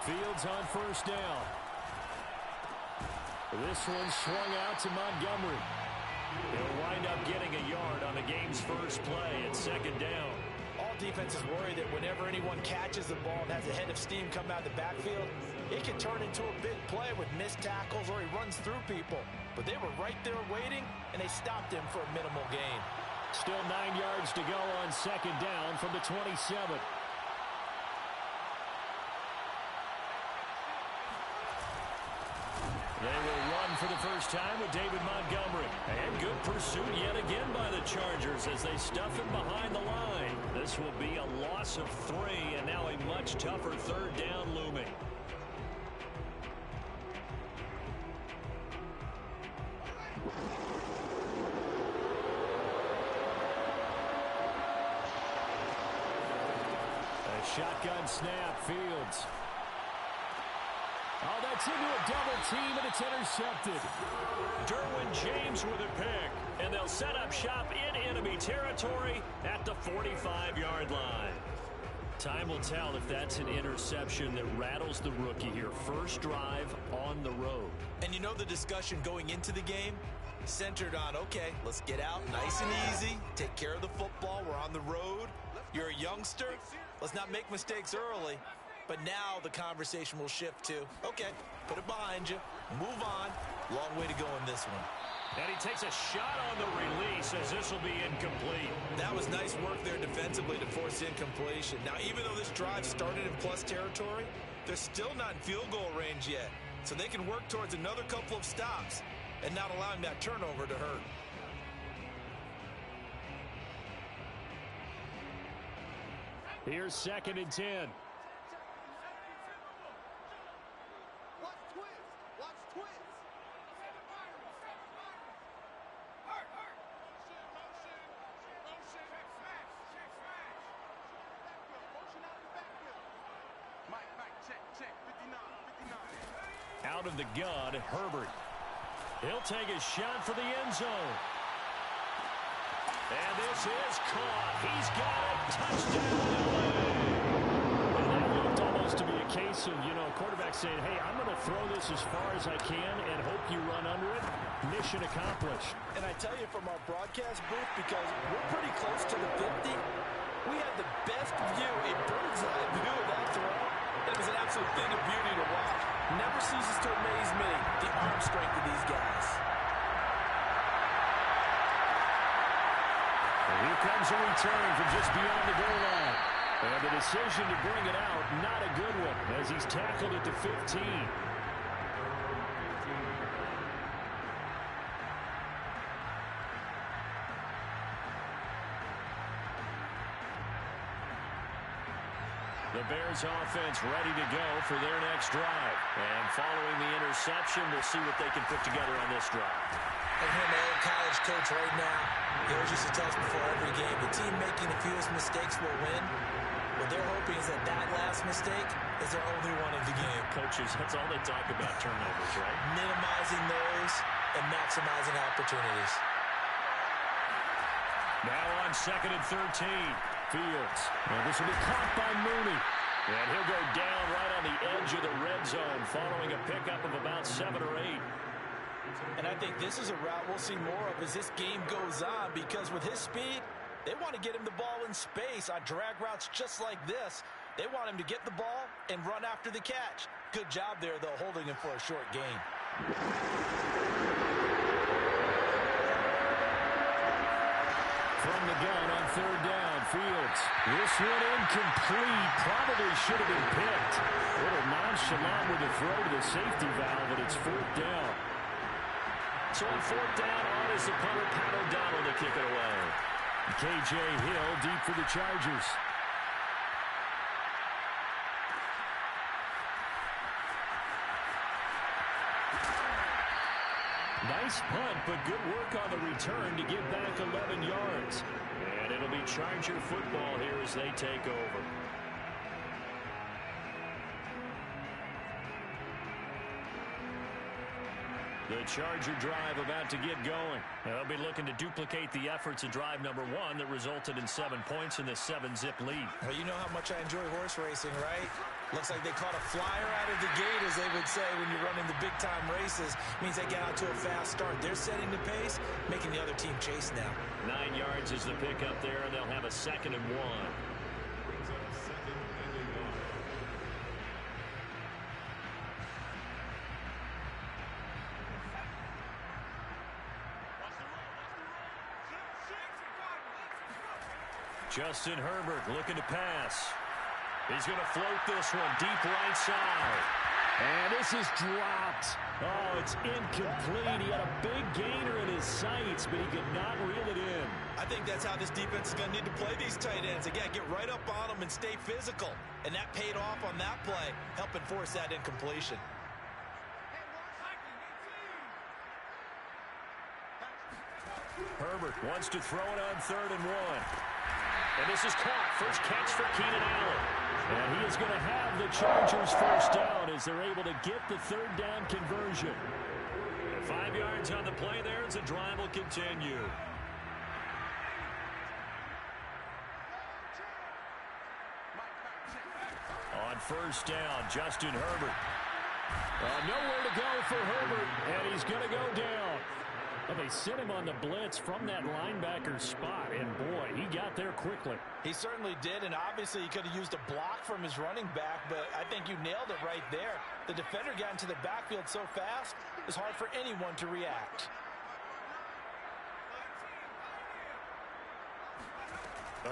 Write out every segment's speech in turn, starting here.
Fields on first down. This one swung out to Montgomery. He'll wind up getting a yard on the game's first play at second down. All defenses worry that whenever anyone catches the ball and has a head of steam come out of the backfield, it can turn into a big play with missed tackles or he runs through people. But they were right there waiting, and they stopped him for a minimal gain. Still 9 yards to go on second down from the 27. They will run for the first time with David Montgomery. And good pursuit yet again by the Chargers as they stuff him behind the line. This will be a loss of 3, and now a much tougher third down looming. A shotgun snap, Fields. Oh, that's into a double team, and it's intercepted. Derwin James with a pick, and they'll set up shop in enemy territory at the 45-yard line. Time will tell if that's an interception that rattles the rookie here. First drive on the road. And you know the discussion going into the game? Centered on, okay, let's get out nice and easy, take care of the football, we're on the road. You're a youngster, let's not make mistakes early. But now the conversation will shift to, okay, put it behind you, move on. Long way to go in this one. And he takes a shot on the release as this will be incomplete. That was nice work there defensively to force incompletion. Now, even though this drive started in plus territory, they're still not in field goal range yet. So they can work towards another couple of stops and not allowing that turnover to hurt. Here's 2nd and 10. Out of the gun, Herbert. He'll take a shot for the end zone. And this is caught. He's got it. Touchdown, LA. And that looked almost to be a case of, quarterback saying, hey, I'm going to throw this as far as I can and hope you run under it. Mission accomplished. And I tell you from our broadcast booth, because we're pretty close to the 50, we had the best view, a bird's eye view of that throw. It was an absolute thing of beauty to watch. Never ceases to amaze me, the arm strength of these guys. And here comes a return from just beyond the goal line. And the decision to bring it out, not a good one, as he's tackled at the 15. The Bears offense ready to go for their next drive. And following the interception, we'll see what they can put together on this drive. I hear my old college coach right now. He always used to tell us before every game, the team making the fewest mistakes will win. What they're hoping is that last mistake is their only one of the game. Coaches, that's all they talk about, turnovers, right? Minimizing those and maximizing opportunities. Now on 2nd and 13. Fields. And this will be caught by Mooney. And he'll go down right on the edge of the red zone following a pickup of about 7 or 8. And I think this is a route we'll see more of as this game goes on, because with his speed, they want to get him the ball in space on drag routes just like this. They want him to get the ball and run after the catch. Good job there, though, holding him for a short gain. From the gun on 3rd down, Fields. This one incomplete. Probably should have been picked. A little nonchalant with the throw to the safety valve, but it's 4th down. So on 4th down, on is the punter, Pat O'Donnell, to kick it away. K.J. Hill deep for the Chargers. Nice punt, but good work on the return to give back 11 yards. And it'll be Charger football here as they take over. The Charger drive about to get going. They'll be looking to duplicate the efforts of drive number 1 that resulted in 7 points in this 7-zip lead. Well, you know how much I enjoy horse racing, right? Looks like they caught a flyer out of the gate, as they would say when you're running the big-time races. Means they get out to a fast start. They're setting the pace, making the other team chase now. 9 yards is the pickup there, and they'll have a 2nd and 1. Justin Herbert looking to pass. He's going to float this one deep right side. And this is dropped. Oh, it's incomplete. He had a big gainer in his sights, but he could not reel it in. I think that's how this defense is going to need to play these tight ends. Again, get right up on them and stay physical. And that paid off on that play, helping force that incompletion. Herbert wants to throw it on 3rd and 1. And this is caught. First catch for Keenan Allen. And he is going to have the Chargers first down as they're able to get the 3rd down conversion. And 5 yards on the play there as the drive will continue. On 1st down, Justin Herbert. Nowhere to go for Herbert, and he's going to go down. Well, they sent him on the blitz from that linebacker spot, and boy, he got there quickly. He certainly did, and obviously he could have used a block from his running back, but I think you nailed it right there. The defender got into the backfield so fast, it's hard for anyone to react.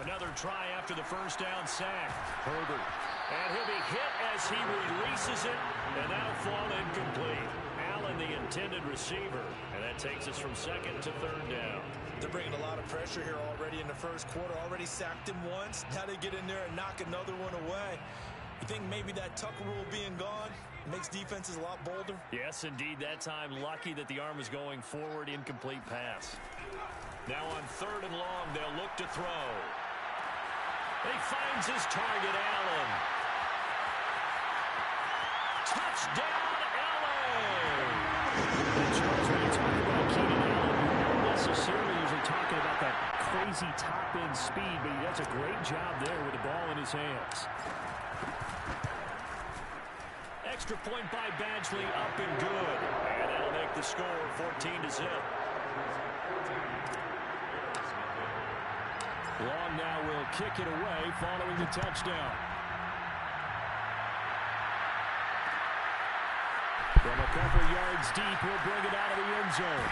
Another try after the 1st down sack. Herbert. And he'll be hit as he releases it, and that'll fall incomplete. Allen, the intended receiver, and that takes us from 2nd to 3rd down. They're bringing a lot of pressure here already in the 1st quarter. Already sacked him once. Now they get in there and knock another one away. You think maybe that Tucker rule being gone makes defenses a lot bolder? Yes, indeed. That time, lucky that the arm is going forward. Incomplete pass. Now on 3rd and long, they'll look to throw. He finds his target, Allen. Touchdown, Allen! And Charles, when you talk about Keenan Allen, you're not necessarily usually talking about that crazy top-end speed, but he does a great job there with the ball in his hands. Extra point by Badgley, up and good. And that'll make the score 14-0. Long now will kick it away following the touchdown. From a couple yards deep, he'll bring it out of the end zone.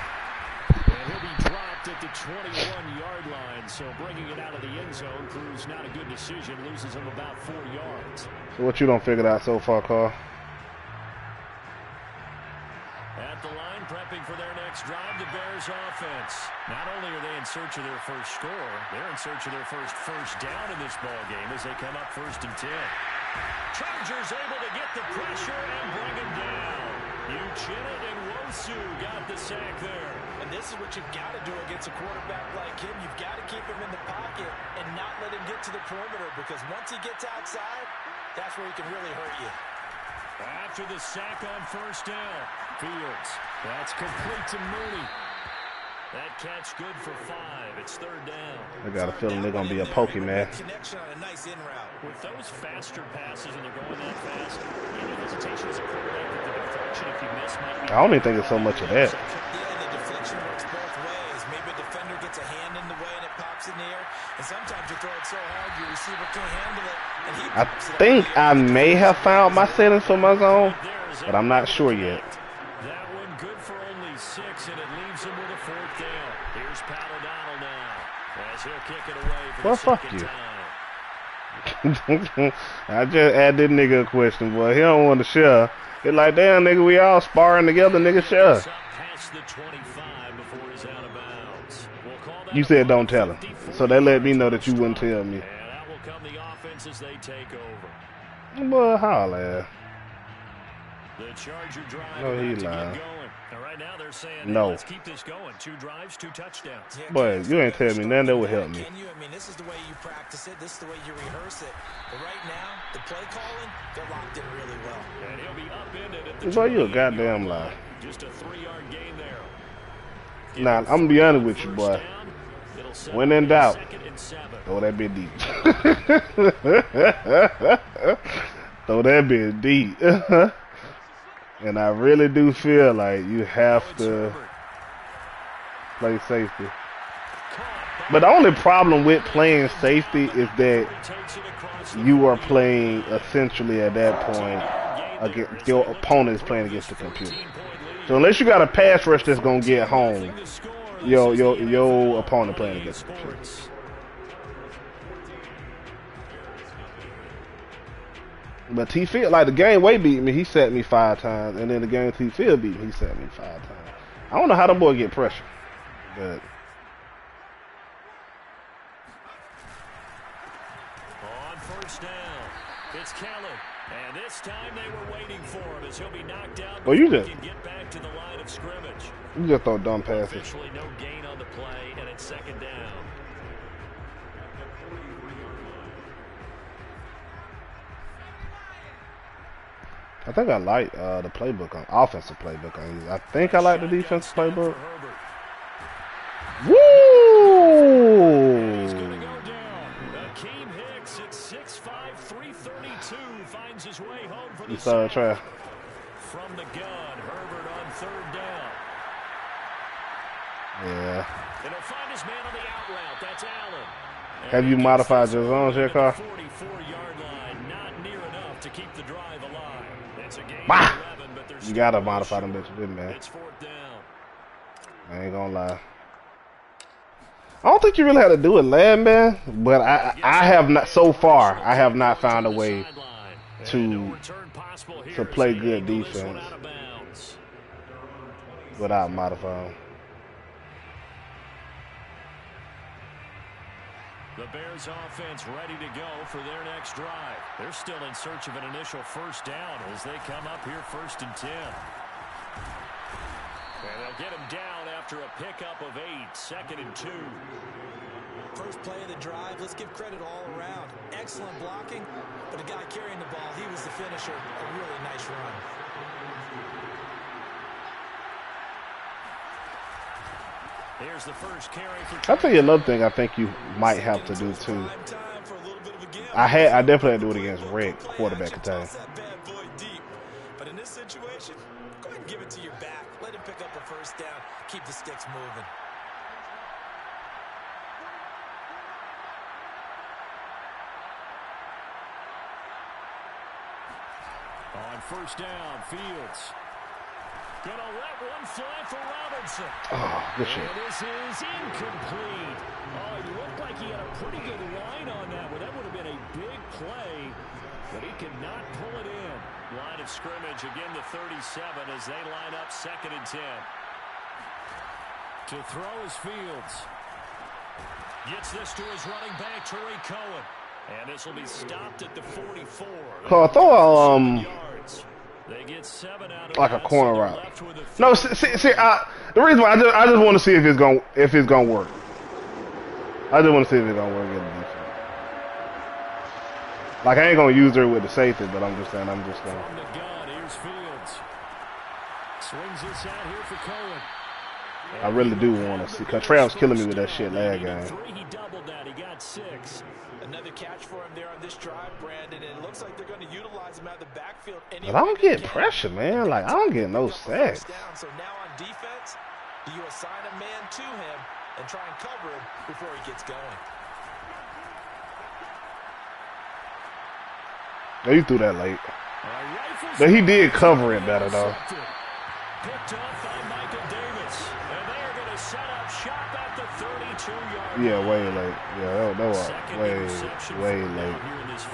And he'll be dropped at the 21-yard line. So bringing it out of the end zone proves not a good decision. Loses him about 4 yards. So what you don't figure out so far, Carl? At the line, prepping for their next drive, the Bears offense. Not only are they in search of their first score, they're in search of their first down in this ball game as they come up 1st and 10. Chargers able to get the pressure and bring him down. Uchenna and Wosu got the sack there. And this is what you've got to do against a quarterback like him. You've got to keep him in the pocket and not let him get to the perimeter, because once he gets outside, that's where he can really hurt you. After the sack on 1st down, Fields. That's complete to Mooney. That catch good for 5. It's 3rd down. I got a feeling they're going to be a pokey, man. Connection on a nice in route. With those faster passes and they're going that fast, any hesitation as a quarterback that the deflection, if you miss, might be... I don't even think it's so much of that. Yeah, the deflection works both ways. Maybe a defender gets a hand in the way and it pops in the air. And sometimes you throw it so hard your receiver can't handle it. And he I think I may have found my settings for my zone, but I'm not sure yet. That one good for only 6, and it leaves him with a 4th down. Here's Pat O'Donnell now, as he'll kick it away for Well, the fuck second you. time. I just asked this nigga a question, boy. He don't want to share. It's like, damn, nigga, we all sparring together, nigga, share. Up past the 25 before he's out of bounds. We'll call that You said don't tell him. So they let me know that you wouldn't tell me. And that will come the offense as they take over. Boy, holla. The Charger drive No, he about to lying. get going. All right. right now they're saying, hey, No. let's keep this going. 2 drives, 2 touchdowns. Yeah, But you ain't telling me nothing that would help me. Can you? I mean, this is the way you practice it. This is the way you rehearse it. But right now, the play calling, they're locked in really well. And he'll be upended at the Boy, you a goddamn lie. Just a 3-yard gain there. Nah, I'm gonna be honest with you, boy. When in doubt, throw that bit deep. Throw that bit deep. And I really do feel like you have to play safety. But the only problem with playing safety is that you are playing essentially at that point against your opponent is playing against the computer. So unless you got a pass rush that's gonna get home, your opponent playing against the computer. But T Field, like the game Way beat me, he sacked me 5 times, and then the game T Field beat me, he sacked me 5 times. I don't know how the boy get pressure, but on first down, it's Kellen, and this time they were waiting for him as he'll be knocked out. Well, you before just he can get back to the line of scrimmage. You just throw dumb passes. Officially no gain on the play, and it's 2nd down. I think I like the playbook on offensive playbook on. I think I like the defensive playbook. Woo! He's going to go down. Akeem Hicks at 6'5", 332 finds his way home for the try. From the gun, Herbert on 3rd down. Yeah. And he'll find his man on the out route. That's Allen. Have you modified your zones yet, Carl? 44-yard line, not near enough to keep the drive alive. It's a game Bah! 11, but there's You gotta modify them bitches, didn't man? It's 4th down. I ain't gonna lie. I don't think you really had to do it, lad, man. But I have not so far. I have not found a way to play good defense without modifying. The Bears offense ready to go for their next drive. They're still in search of an initial 1st down as they come up here 1st and 10. And they'll get him down after a pickup of 8, 2nd and 2. First play of the drive, let's give credit all around. Excellent blocking, but the guy carrying the ball, he was the finisher. A really nice run. Here's the first carry for I'll tell you another thing I think you might have to do too. I definitely had to do it against Red quarterback attack. But in this situation, go ahead and give it to your back. Let him pick up a 1st down. Keep the sticks moving. on 1st down, Fields. Gonna let one fly for Robinson. Oh, good shit. And this is incomplete. Oh, he looked like he had a pretty good line on that one. That would have been a big play, but he could not pull it in. Line of scrimmage, again the 37 as they line up 2nd and 10. To throw is Fields. Gets this to his running back, Tariq Cohen. And this will be stopped at the 44. Oh, throw They get 7 out of like a that, corner so they're route. left with a No, see, the reason why I just want to see if it's gonna work. I just want to see if it's gonna work in the defense. Like I ain't gonna use her with the safety, but I'm just saying I'm just gonna. From the gun, here's Fields. Swings this out here for Cohen. I really do want to see. Cause Travis killing me with that shit last game. He doubled that. He got 6. Another catch for him there on this drive, Brandon, and it looks like they're going to utilize him out of the backfield. But I don't get pressure, man. Like I don't get no sacks. So now on defense, do you assign a man to him and try and cover him before he gets going? No, you threw that late. But he did cover it better though. Picked off by Michael Davis, and they are going to set up shop at the 32-yard Yeah, way late. Yeah, that was way late.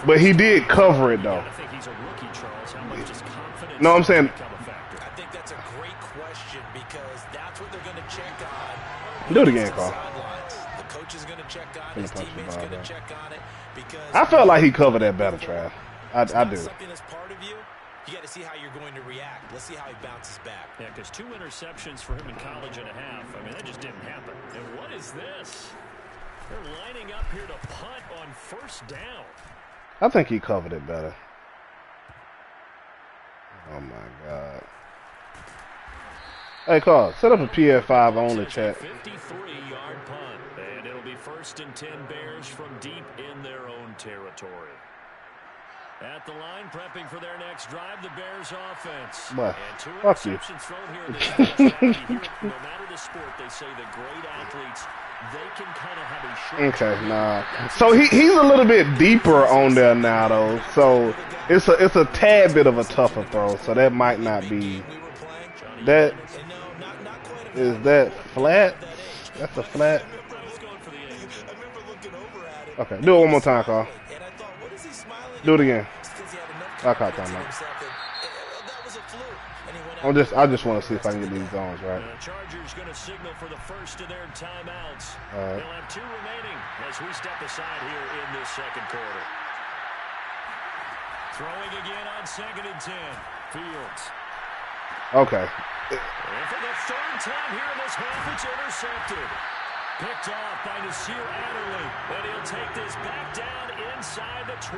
But he did cover it though. I think he's a rookie, Charles. How much does confidence No, I'm saying. I think that's a great question because that's what they're going to check on. Do it again, Carl. The coach is going to check on it. His teammates going to check on it because I felt like he covered that better, Trav. I do. Something that's part of you. You got to see how you're going to react. Let's see how he bounces back. Yeah, because 2 interceptions for him in college and a half. I mean, that just didn't happen. And what is this? They're lining up here to punt on first down. I think he covered it better. Oh, my God. Hey, Carl, set up a PF5 on the chat. 53-yard punt. And it'll be 1st and 10 Bears from deep in their own territory. At the line, prepping for their next drive, the Bears offense. What? And 2 Fuck you. interceptions thrown here in this first half. You hear it, no matter the sport, they say the great athletes, they can kind of have a short. Okay, nah. So he's a little bit deeper on there now, though. So it's a tad bit of a tougher throw. So that might not be. That is that flat. That's a flat. Okay, do it one more time, Carl. Do it again. I caught that, man. I just want to see if I can get these zones right. The Chargers going to signal for the first of their timeouts. Right. They'll have 2 remaining as we step aside here in this second quarter. Throwing again on 2nd and 10. Fields. Okay. And for the 3rd time here in this half, it's intercepted. Picked off by Nasir Adderley. And he'll take this back down inside the 20.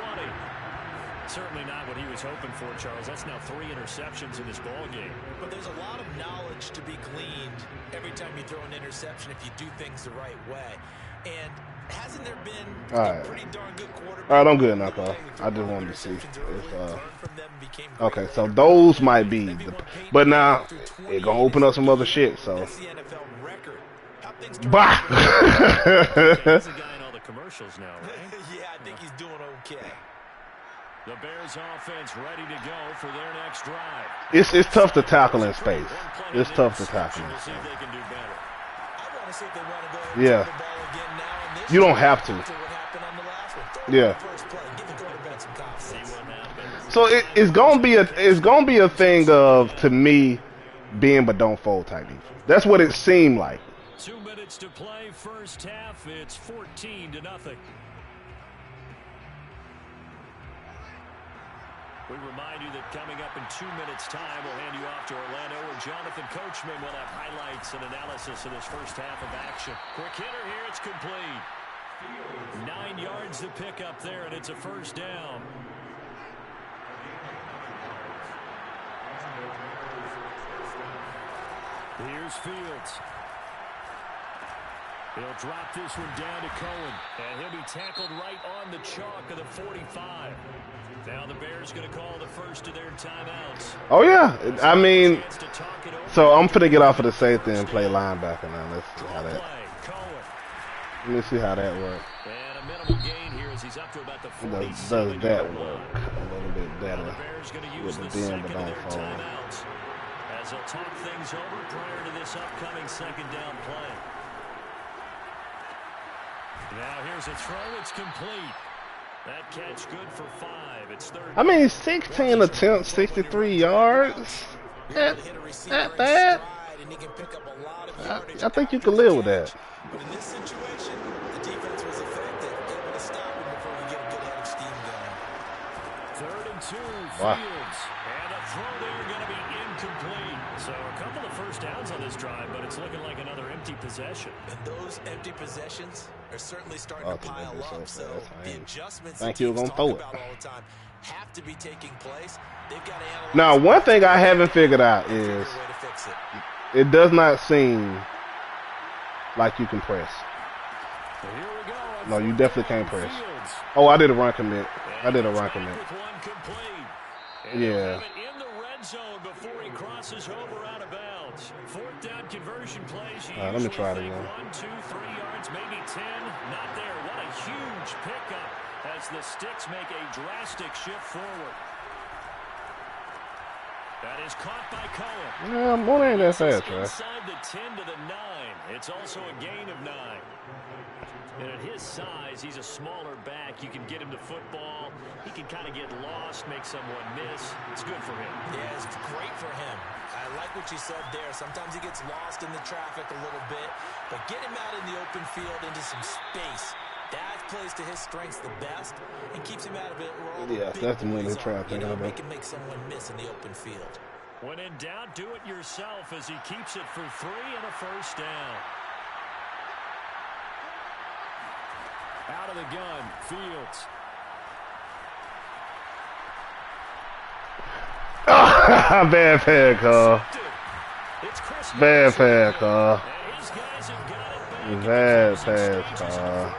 Certainly not what he was hoping for, Charles. That's now 3 interceptions in this ball game. But there's a lot of knowledge to be gleaned every time you throw an interception if you do things the right way. And hasn't there been a pretty darn good quarterback? All right, I'm good now, Carl. I just wanted to see if, okay, so those might be but now it's gonna open up some other shit, so bah. He's the guy in all the commercials now, right? Yeah, I think he's doing okay. The Bears offense ready to go for their next drive. It's tough to tackle in space. It's tough to tackle in We'll see space. if they can do better. I want to see if they want to go ahead and Yeah. throw the ball again now in this You don't one have to. after what happened on the last one. Yeah. First play, give the quarterback some confidence. See what happens. So it's gonna be a thing of, to me, being but don't fold type defense. That's what it seemed like. 2 minutes to play, first half. It's 14-0. We remind you that coming up in 2 minutes' time, we'll hand you off to Orlando, where Jonathan Coachman will have highlights and analysis of this first half of action. Quick hitter here, it's complete. 9 yards to pick up there, and it's a first down. Here's Fields. He'll drop this one down to Cohen, and he'll be tackled right on the chalk of the 45. Now the Bears going to call the first of their timeouts. Oh yeah, I mean, so I'm finna get off of the safety and play linebacker now. Let's see how that. Let me see how that works. And a minimal gain here as he's up to about the 47 Does that work a little bit better with the bend but don't fold? Timeouts as they'll talk things over prior to this upcoming second down play. Now here's a throw. It's complete. That catch good for 5. It's 3rd. I mean, 16 attempts, 63 yards. At that, I think you can live with that. But in this situation, the defense was effective, able to stop him before we get a good head of steam going. 3rd and 2, Wow. Fields. And a throw there going to be incomplete. So a couple of first downs on this drive, but it's looking like another empty possession. And those empty possessions are certainly starting to pile up. So the adjustments Thank you, gonna throw it. about all the time have to be taking place. They've got to analyze. Now, one thing I haven't figured out is it does not seem like you can press. Well, here we go. No, you definitely can't press. Fields. Oh, I did a run commit. I did a run commit. With one complete. And Yeah. he'll have it in the red zone before he crosses over out of bounds. 4th down conversion plays. All right, let me try it again. 1, 2, 3 yards, maybe 10. Not there. What a huge pickup as the Sticks make a drastic shift forward. That is caught by Cohen. Yeah, more ain't that fast, right? Inside the 10 to the 9. It's also a gain of 9. And at his size, he's a smaller back. You can get him to football. He can kind of get lost, make someone miss. It's good for him. Yeah, it's great for him. I like what you said there. Sometimes he gets lost in the traffic a little bit, but get him out in the open field into some space. That plays to his strengths the best and keeps him out of it. Yeah, that's the one they try to think about. Make him make someone miss in the open field. When in doubt, do it yourself as he keeps it for 3 and a first down. Out of the gun, Fields. Bad pass call. Bad pass call. Bad pass call.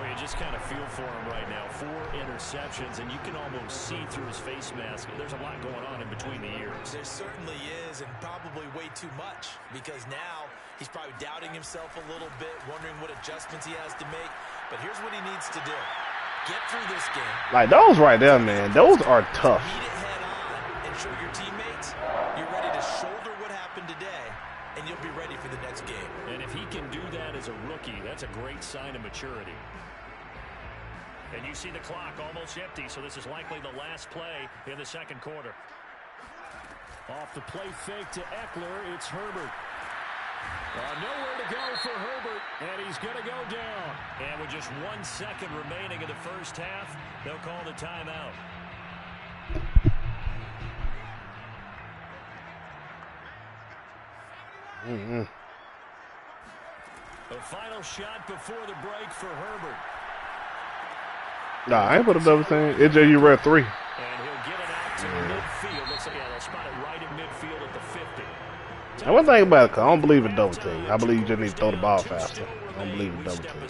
You just kind of feel for him right now. 4 interceptions, and you can almost see through his face mask. There's a lot going on in between the ears. There certainly is, and probably way too much, because now he's probably doubting himself a little bit, wondering what adjustments he has to make. But here's what he needs to do. Get through this game. Like those right there, man. Those are tough. Meet it head on and show your teammates you're ready to shoulder what happened today, and you'll be ready for the next game. And if he can do that as a rookie, that's a great sign of maturity. And you see the clock almost empty, so this is likely the last play in the second quarter. Off the play fake to Eckler, it's Herbert. Nowhere to go for Herbert, and he's going to go down. And with just 1 second remaining in the first half, they'll call the timeout. The final shot before the break for Herbert. Nah, I ain't put a double team. It's just you read 3. And he'll get it out to midfield. Looks like they'll spot it right in midfield at the 50. And one thing about it, cause I don't believe in double team. I believe you just need to throw the ball faster. I don't believe in double team.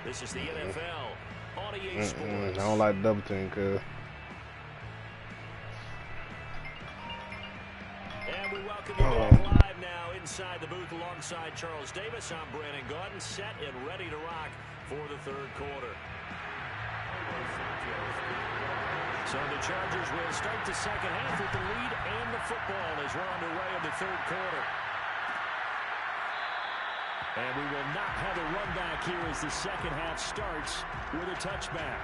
This is the NFL on EA Sports. I don't like double team, cause. And we welcome you back live now inside the booth alongside Charles Davis. I'm Brandon Gaudin, set and ready to rock for the third quarter. So the Chargers will start the second half with the lead and the football as we're underway in the third quarter. And we will not have a run back here as the second half starts with a touchback.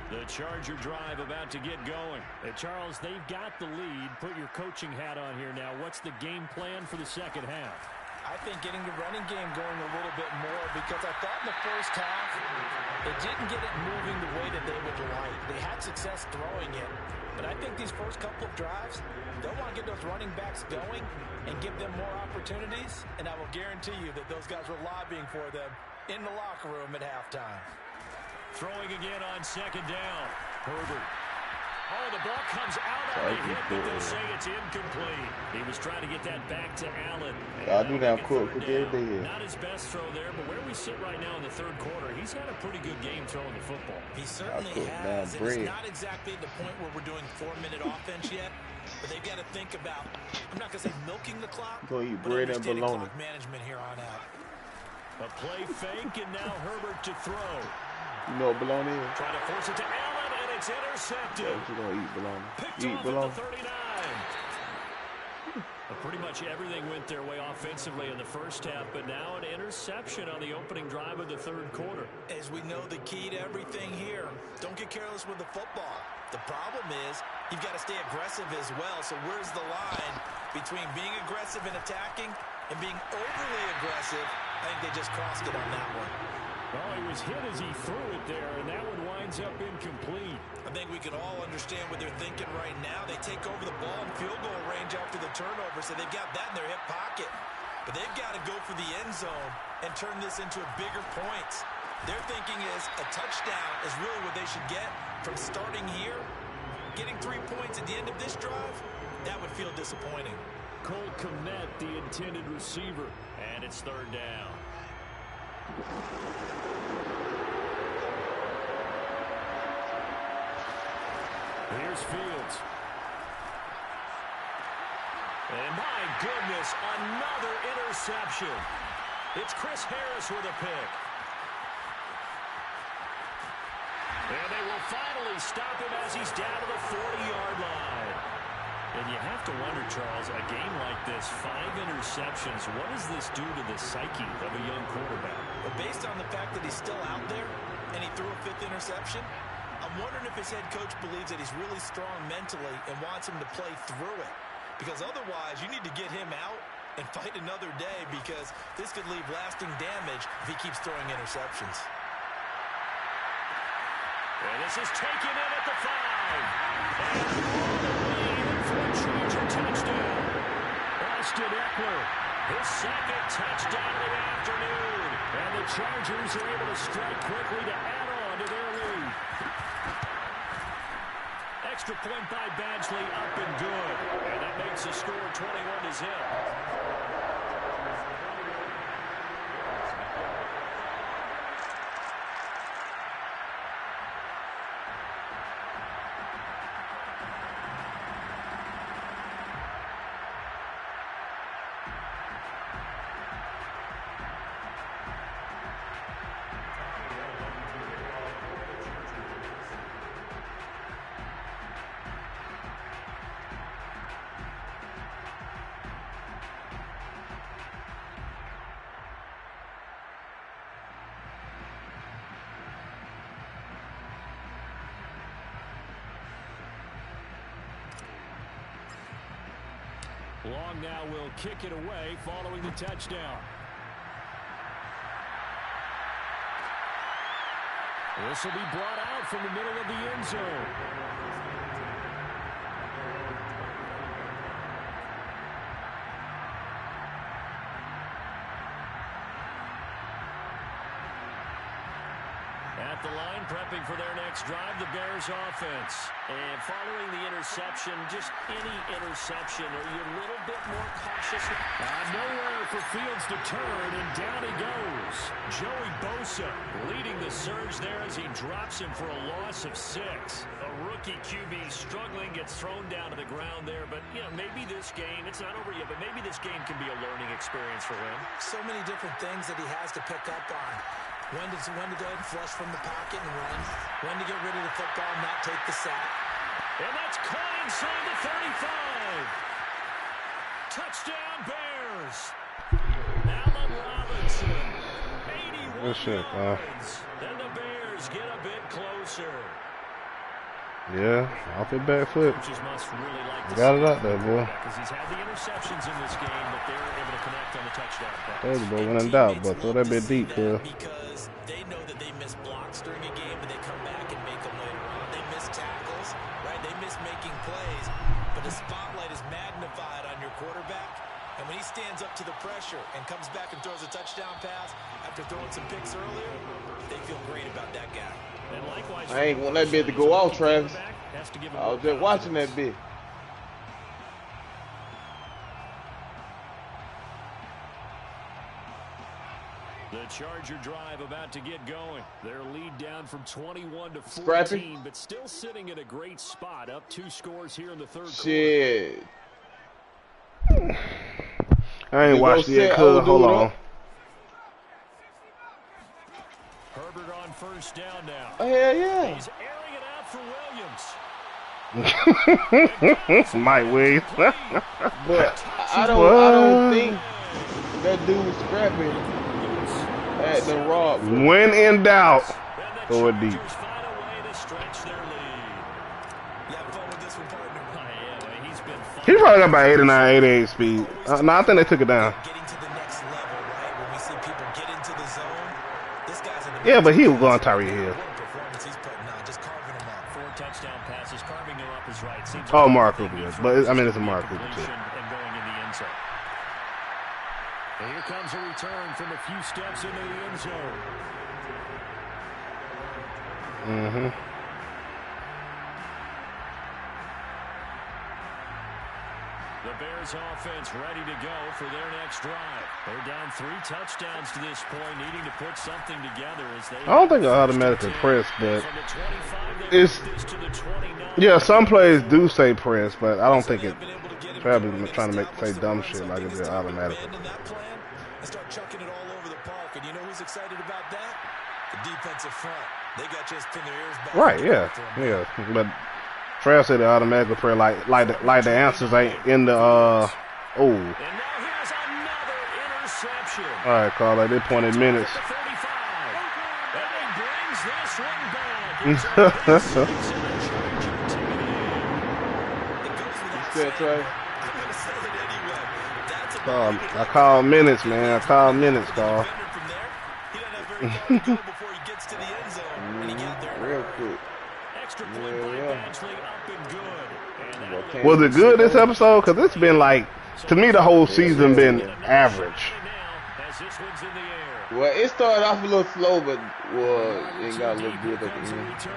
The Charger drive about to get going. Hey, Charles, they've got the lead. Put your coaching hat on here now. What's the game plan for the second half? I think getting the running game going a little bit more, because I thought in the first half it didn't get it moving the way that they would like. They had success throwing it, but I think these first couple of drives, they'll want to get those running backs going and give them more opportunities, and I will guarantee you that those guys were lobbying for them in the locker room at halftime. Throwing again on second down. Herbert. Oh, the ball comes out on the hit, but they'll say it's incomplete. He was trying to get that back to Allen. I do that quick every day. Not his best throw there, but where we sit right now in the third quarter, he's had a pretty good game throwing the football. He certainly has. And it's not exactly at the point where we're doing 4-minute offense yet, but they've got to think about, I'm not going to say milking the clock, but bread and bologna. Clock management here on out. A play fake, and now Herbert to throw. You know what bologna is? Trying to force it to Allen, and it's intercepted. Yeah, you don't eat bologna. Picked you eat bologna? 39. Pretty much everything went their way offensively in the first half, but now an interception on the opening drive of the third quarter. As we know, the key to everything here, don't get careless with the football. The problem is you've got to stay aggressive as well. So where's the line between being aggressive and attacking and being overly aggressive? I think they just crossed it on that one. Well, he was hit as he threw it there, and that one winds up incomplete. I think we can all understand what they're thinking right now. They take over the ball in field goal range after the turnover, so they've got that in their hip pocket. But they've got to go for the end zone and turn this into a bigger points. Their thinking is a touchdown is really what they should get from starting here. Getting 3 points at the end of this drive, that would feel disappointing. Cole Kmet, the intended receiver, and it's third down. Here's Fields. And my goodness, another interception. It's Chris Harris with a pick. And they will finally stop him as he's down to the 40-yard line. And you have to wonder, Charles, a game like this, 5 interceptions, what does this do to the psyche of a young quarterback? Well, based on the fact that he's still out there and he threw a 5th interception, I I'm wondering if his head coach believes that he's really strong mentally and wants him to play through it. Because otherwise, you need to get him out and fight another day, because this could leave lasting damage if he keeps throwing interceptions. And this is taken in at the 5. And for a Charger touchdown. Austin Eckler, his second touchdown of the afternoon. And the Chargers are able to strike quickly to add on to their lead. Extra point by Badgley, up and good. And that makes the score 21-0. Long now will kick it away following the touchdown. This will be brought out from the middle of the end zone. At the line, prepping for their next drive, the Bears offense. And following the interception, just any interception, are you a little bit more cautious? Nowhere for Fields to turn, and down he goes. Joey Bosa leading the surge there as he drops him for a loss of 6. A rookie QB struggling, gets thrown down to the ground there. But, you know, maybe this game, it's not over yet, but maybe this game can be a learning experience for him. So many different things that he has to pick up on. When to go ahead and flush from the pocket and run. When to get rid of the football and not take the sack. And that's caught inside the 35. Touchdown, Bears. Allen Robinson, 81 Good shit, yards. And the Bears get a bit closer. Yeah, off his back foot. Coaches must really like to Got it out there, boy. Because he's had the interceptions in this game, but they're able to connect on the touchdown pass. There you go, when in doubt, but throw that bit deep, Phil. Because they know that they miss blocks during a game, and they come back and make them later on. They miss tackles, right? They miss making plays, but the spotlight is magnified on your quarterback. And when he stands up to the pressure and comes back and throws a touchdown pass after throwing some picks earlier, they feel great about that guy. And likewise, I ain't want that bit to go off, Travis. I was just watching that bit. The Charger drive about to get going. Their lead down from 21 to 14, Scrappy. but still sitting in a great spot. Up 2 scores here in the third Shit. quarter. I ain't watched it yet, cuz. Hold on. Herbert on first down now. Oh, hell yeah. He's airing it out for Williams. Mike Williams. But I don't think that dude Scrappy had the rob. When in doubt, throw it deep. Chargers find a way to stretch their lead. You have fun with this one, partner. Yeah, he's been fun. He probably got about 89, 88 speed. No, I think they took it down. Getting to the next level, right? When we see people get into the zone, this guy's in the Yeah, but he was going Tyree Hill. performance he's putting on, just carving them up. 4 touchdown passes, carving them up is right. Seems Oh, like Mark a Cooper, big yes. for But, I mean, his it's a Mark Cooper, too. completion and going in the end zone. And here comes a return from a few steps into the end zone. Mm-hmm. The Bears offense ready to go for their next drive. They're down 3 touchdowns to this point, needing to put something together as they. I don't think I automatically press, but From the 25, they it's moved this to the 29. yeah. Some plays do say press, but I don't think it. Probably trying to make say dumb shit like it did automatically. Abandon that plan and start chucking it all over the park. And you know who's excited about that? The defensive front. They got you pin their ears back. Right? Yeah, yeah. But Trav said it automatically press like the answers ain't in the And now here's another interception. All right, Carl. Like they pointed minutes. The 35. And he brings this one back. Said Trey. I call minutes, man. I call minutes, Carl. Real quick. Was it good this episode? Because it's been like, to me, the whole season been average. Well, it started off a little slow, but it got a little good at the end.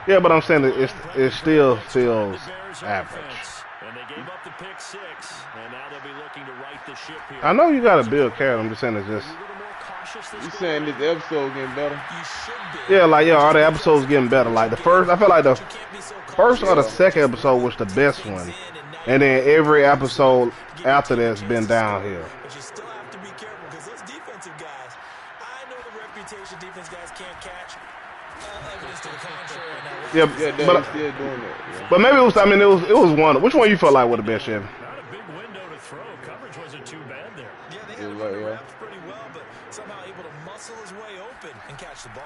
Yeah, but I'm saying it still feels average. And they gave up the pick six, and now they'll be looking to right the ship here. I know you got to build character. I'm just saying it's just. You saying this episode getting better? Yeah, like all the episodes getting better. Like the first, I feel like the first or the second episode was the best one, and then every episode after that's been downhill. But you still have to be careful because those defensive guys, I know the reputation defense guys can't catch. Evidence to the contrary. Yeah, they're still doing that. Yeah. But maybe it was. I mean, it was one. Which one you felt like would have been, Chevy? Not a big window to throw. Coverage wasn't too bad there. Yeah, they had the reps pretty well, but somehow able to muscle his way open and catch the ball.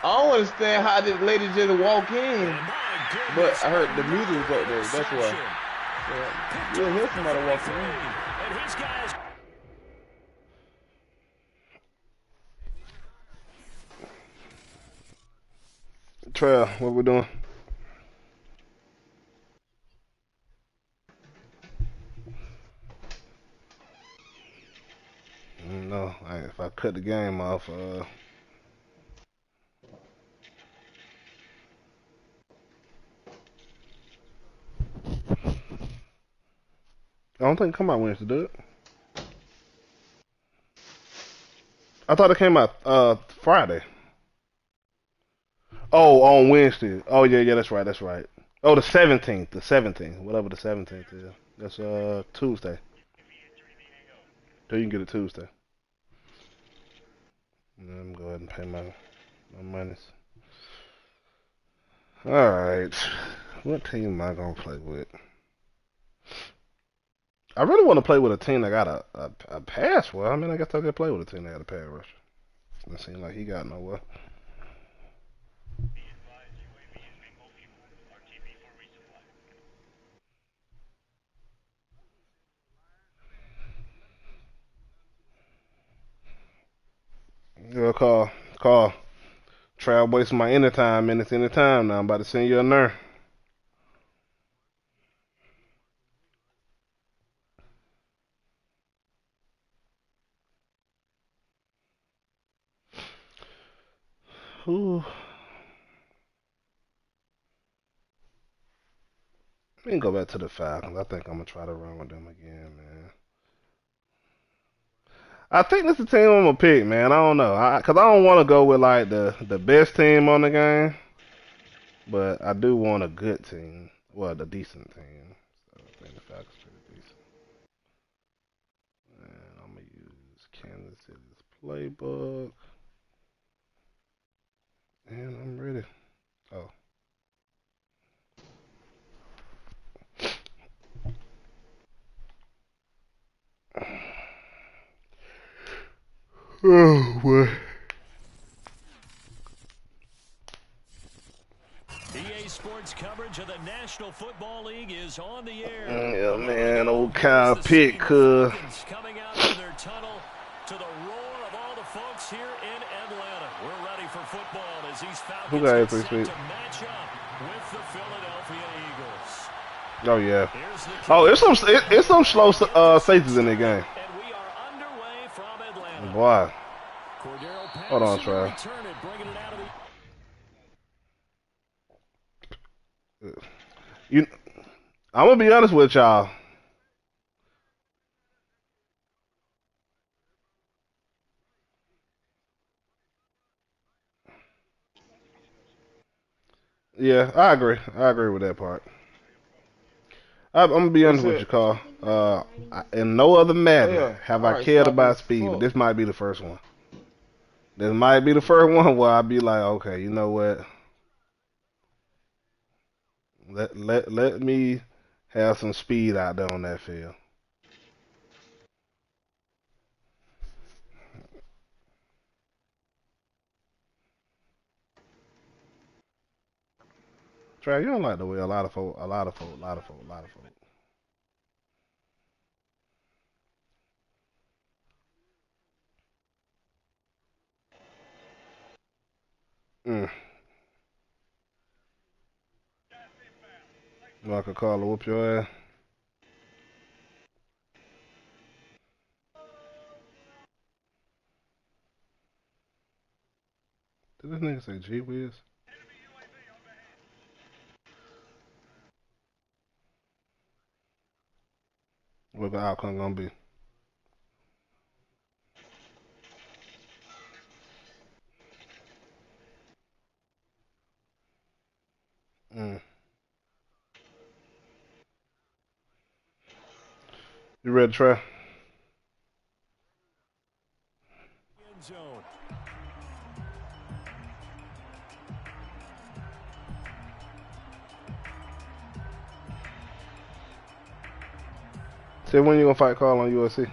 I don't understand how this lady just walk in, but I heard the music was up there. That's why. Yeah, you'll hear somebody walking in. And his guys. Trail, what we doing? No, if I cut the game off, I don't think it come out Wednesday, do it? I thought it came out Friday. Oh, on Wednesday. Oh yeah, that's right. Oh, the 17th, whatever the 17th is. That's Tuesday. So you can get it Tuesday. Let me go ahead and pay my monies. Alright. What team am I gonna play with? I really want to play with a team that got a pass rush. I mean, I guess I could play with a team that got a pass rush. It seems like he got nowhere. Yeah, call. Try wasting my anytime minutes anytime now. I'm about to send you a nerve. Ooh. We can go back to the Falcons. I think I'm gonna try to run with them again, man. I think this is the team I'm gonna pick, man. I don't know, cause I don't want to go with like the best team on the game, but I do want a good team, well, the decent team. So I think the Falcons pretty decent. And I'm gonna use Kansas City's playbook, and I'm ready. Oh. Oh boy. EA Sports coverage of the National Football League is on the air. Yeah, man, old Kyle Pitt, coming out of their tunnel to the roar of all the folks here in Atlanta. We're ready for football as these Falcons get set to match up with the Philadelphia Eagles. Oh yeah. Oh, it's some slow safeties in the game. And we are underway from Atlanta. Boy. Hold on, Trey. I'm gonna be honest with y'all. Yeah, I agree. I agree with that part. I'm gonna be honest with you, Carl. In no other matter have I cared about speed, but this might be the first one. This might be the first one where I'd be like, okay, you know what? Let me have some speed out there on that field. Trey, you don't like the way a lot of folk. Mm. Like a caller, whoop your ass. Did this nigga say G Wiz? What the outcome gonna be? Mm. You ready to try? End zone. Say when you gonna fight Carl on UFC?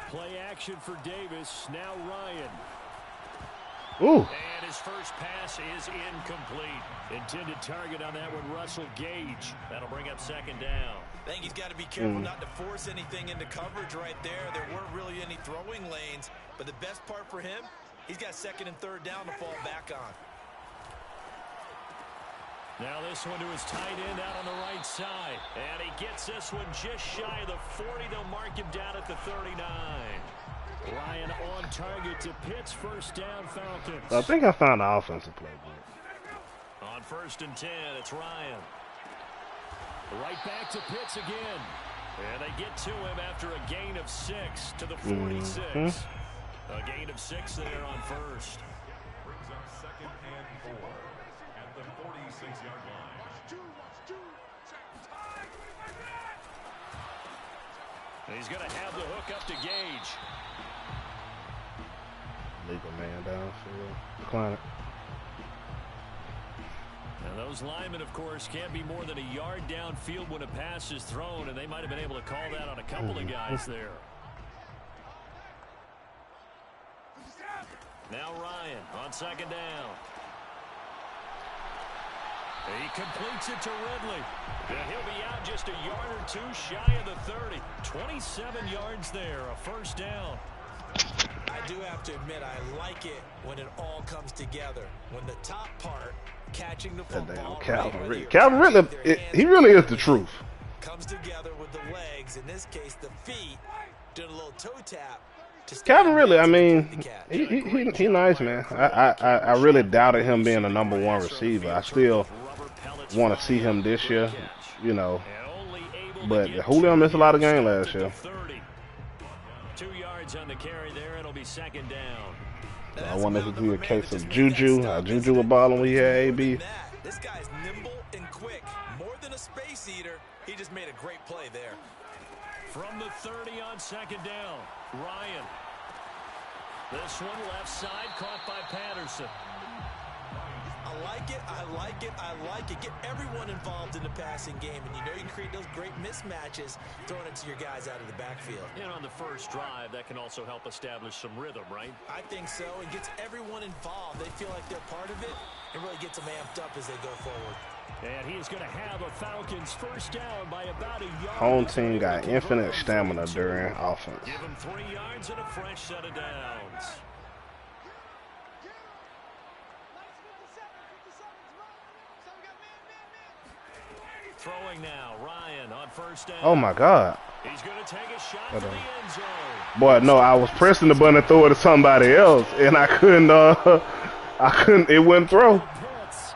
Play action for Davis. Now Ryan. Ooh. And his first pass is incomplete. Intended target on that one, Russell Gage. That'll bring up second down. I think he's got to be careful not to force anything into coverage right there. There weren't really any throwing lanes, but the best part for him, he's got second and third down to fall back on. Now this one to his tight end out on the right side. And he gets this one just shy of the 40. They'll mark him down at the 39. Ryan on target to Pitts. First down, Falcons. I think I found the offensive playbook. On 1st and 10, it's Ryan. Right back to Pitts again. And they get to him after a gain of 6 to the 46. A gain of 6 there on first. Brings up second and 4 at the 46-yard line. He's going to have the hook up to Gage. Legal man downfield. Decline it. And those linemen, of course, can't be more than a yard downfield when a pass is thrown, and they might have been able to call that on a couple of guys there. Now Ryan on second down. He completes it to Ridley. And he'll be out just a yard or two shy of the 30. 27 yards there, a first down. I do have to admit, I like it when it all comes together. When the top part, catching the football. Calvin Ridley. Calvin Ridley, he really is the truth. Comes together with the legs, in this case the feet, doing a little toe tap. Calvin Ridley, I mean, he nice, man. I really doubted him being a #1 receiver. I still want to see him this year, you know. But Julio missed a lot of games last year. 2 yards on the carry there. It'll be second down. I wonder if it could be a case of Juju. How Juju was balling when he had AB. This guy's nimble and quick. More than a space eater. He just made a great play there. From the 30 on second down, Ryan. This one left side, caught by Patterson. I like it, I like it, I like it. Get everyone involved in the passing game, and you know you can create those great mismatches throwing it to your guys out of the backfield. And on the first drive, that can also help establish some rhythm, right? I think so. It gets everyone involved. They feel like they're part of it. It really gets them amped up as they go forward. And he's going to have a Falcons first down by about a yard. Home team got infinite stamina during offense. Give him 3 yards and a fresh set of downs. Throwing now, Ryan on first down. Oh my God. He's going to take a shot to the end zone. Boy, no, I was pressing the button to throw it to somebody else, and I couldn't, it wouldn't throw. Pitts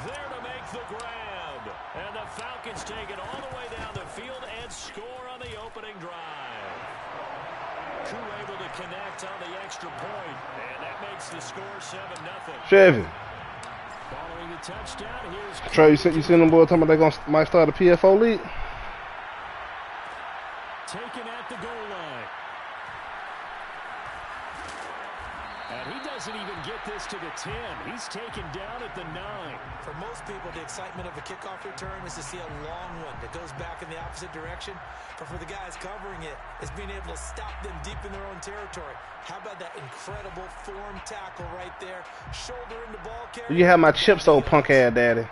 there to make the grab. And the Falcons take it all the way down the field and score on the opening drive. Koo able to connect on the extra point, and that makes the score 7-0. Chevy. Following the touchdown, here's Trey, you seen them boys talking about they might start a PFO league? taken at the goal line. And he doesn't even get this to the 10. He's taken down at the 9. For most people, the excitement of a kickoff return is to see a long one that goes back in the opposite direction. But for the guys covering it, is being able to stop them deep in their own territory. How about that incredible form tackle right there? Shoulder in the ball carrier. You have my chips, old punk ass daddy.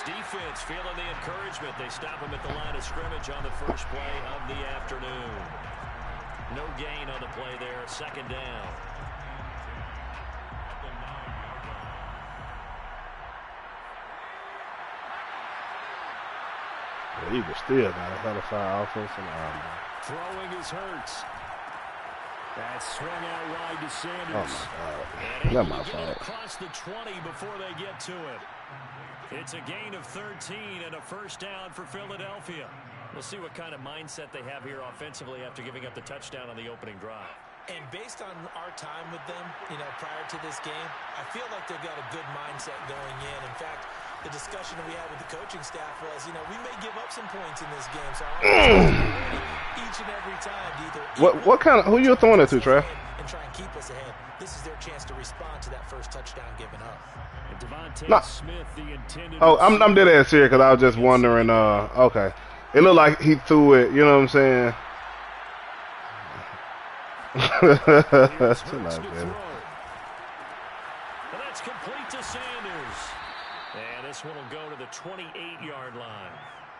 Defense feeling the encouragement. They stop him at the line of scrimmage on the first play of the afternoon. No gain on the play there. Second down. The Eagles still got a hell of a offensive line. Throwing is Hurts. That swung out wide to Sanders. Oh my God. Not my fault. Across the 20 before they get to it. It's a gain of 13 and a first down for Philadelphia. We'll see what kind of mindset they have here offensively after giving up the touchdown on the opening drive. And based on our time with them, prior to this game, I feel like they've got a good mindset going in. In fact, the discussion that we had with the coaching staff was, we may give up some points in this game, so I'm ready each and every time to either what kind of who you throwing it to, Trev? And try and keep us ahead. This is their chance to respond to that first touchdown given up. No. Smith, the intended I'm dead ass serious because I was just wondering. Okay, it looked like he threw it. You know what I'm saying? That's complete to Sanders. And this one will go to the 28-yard line.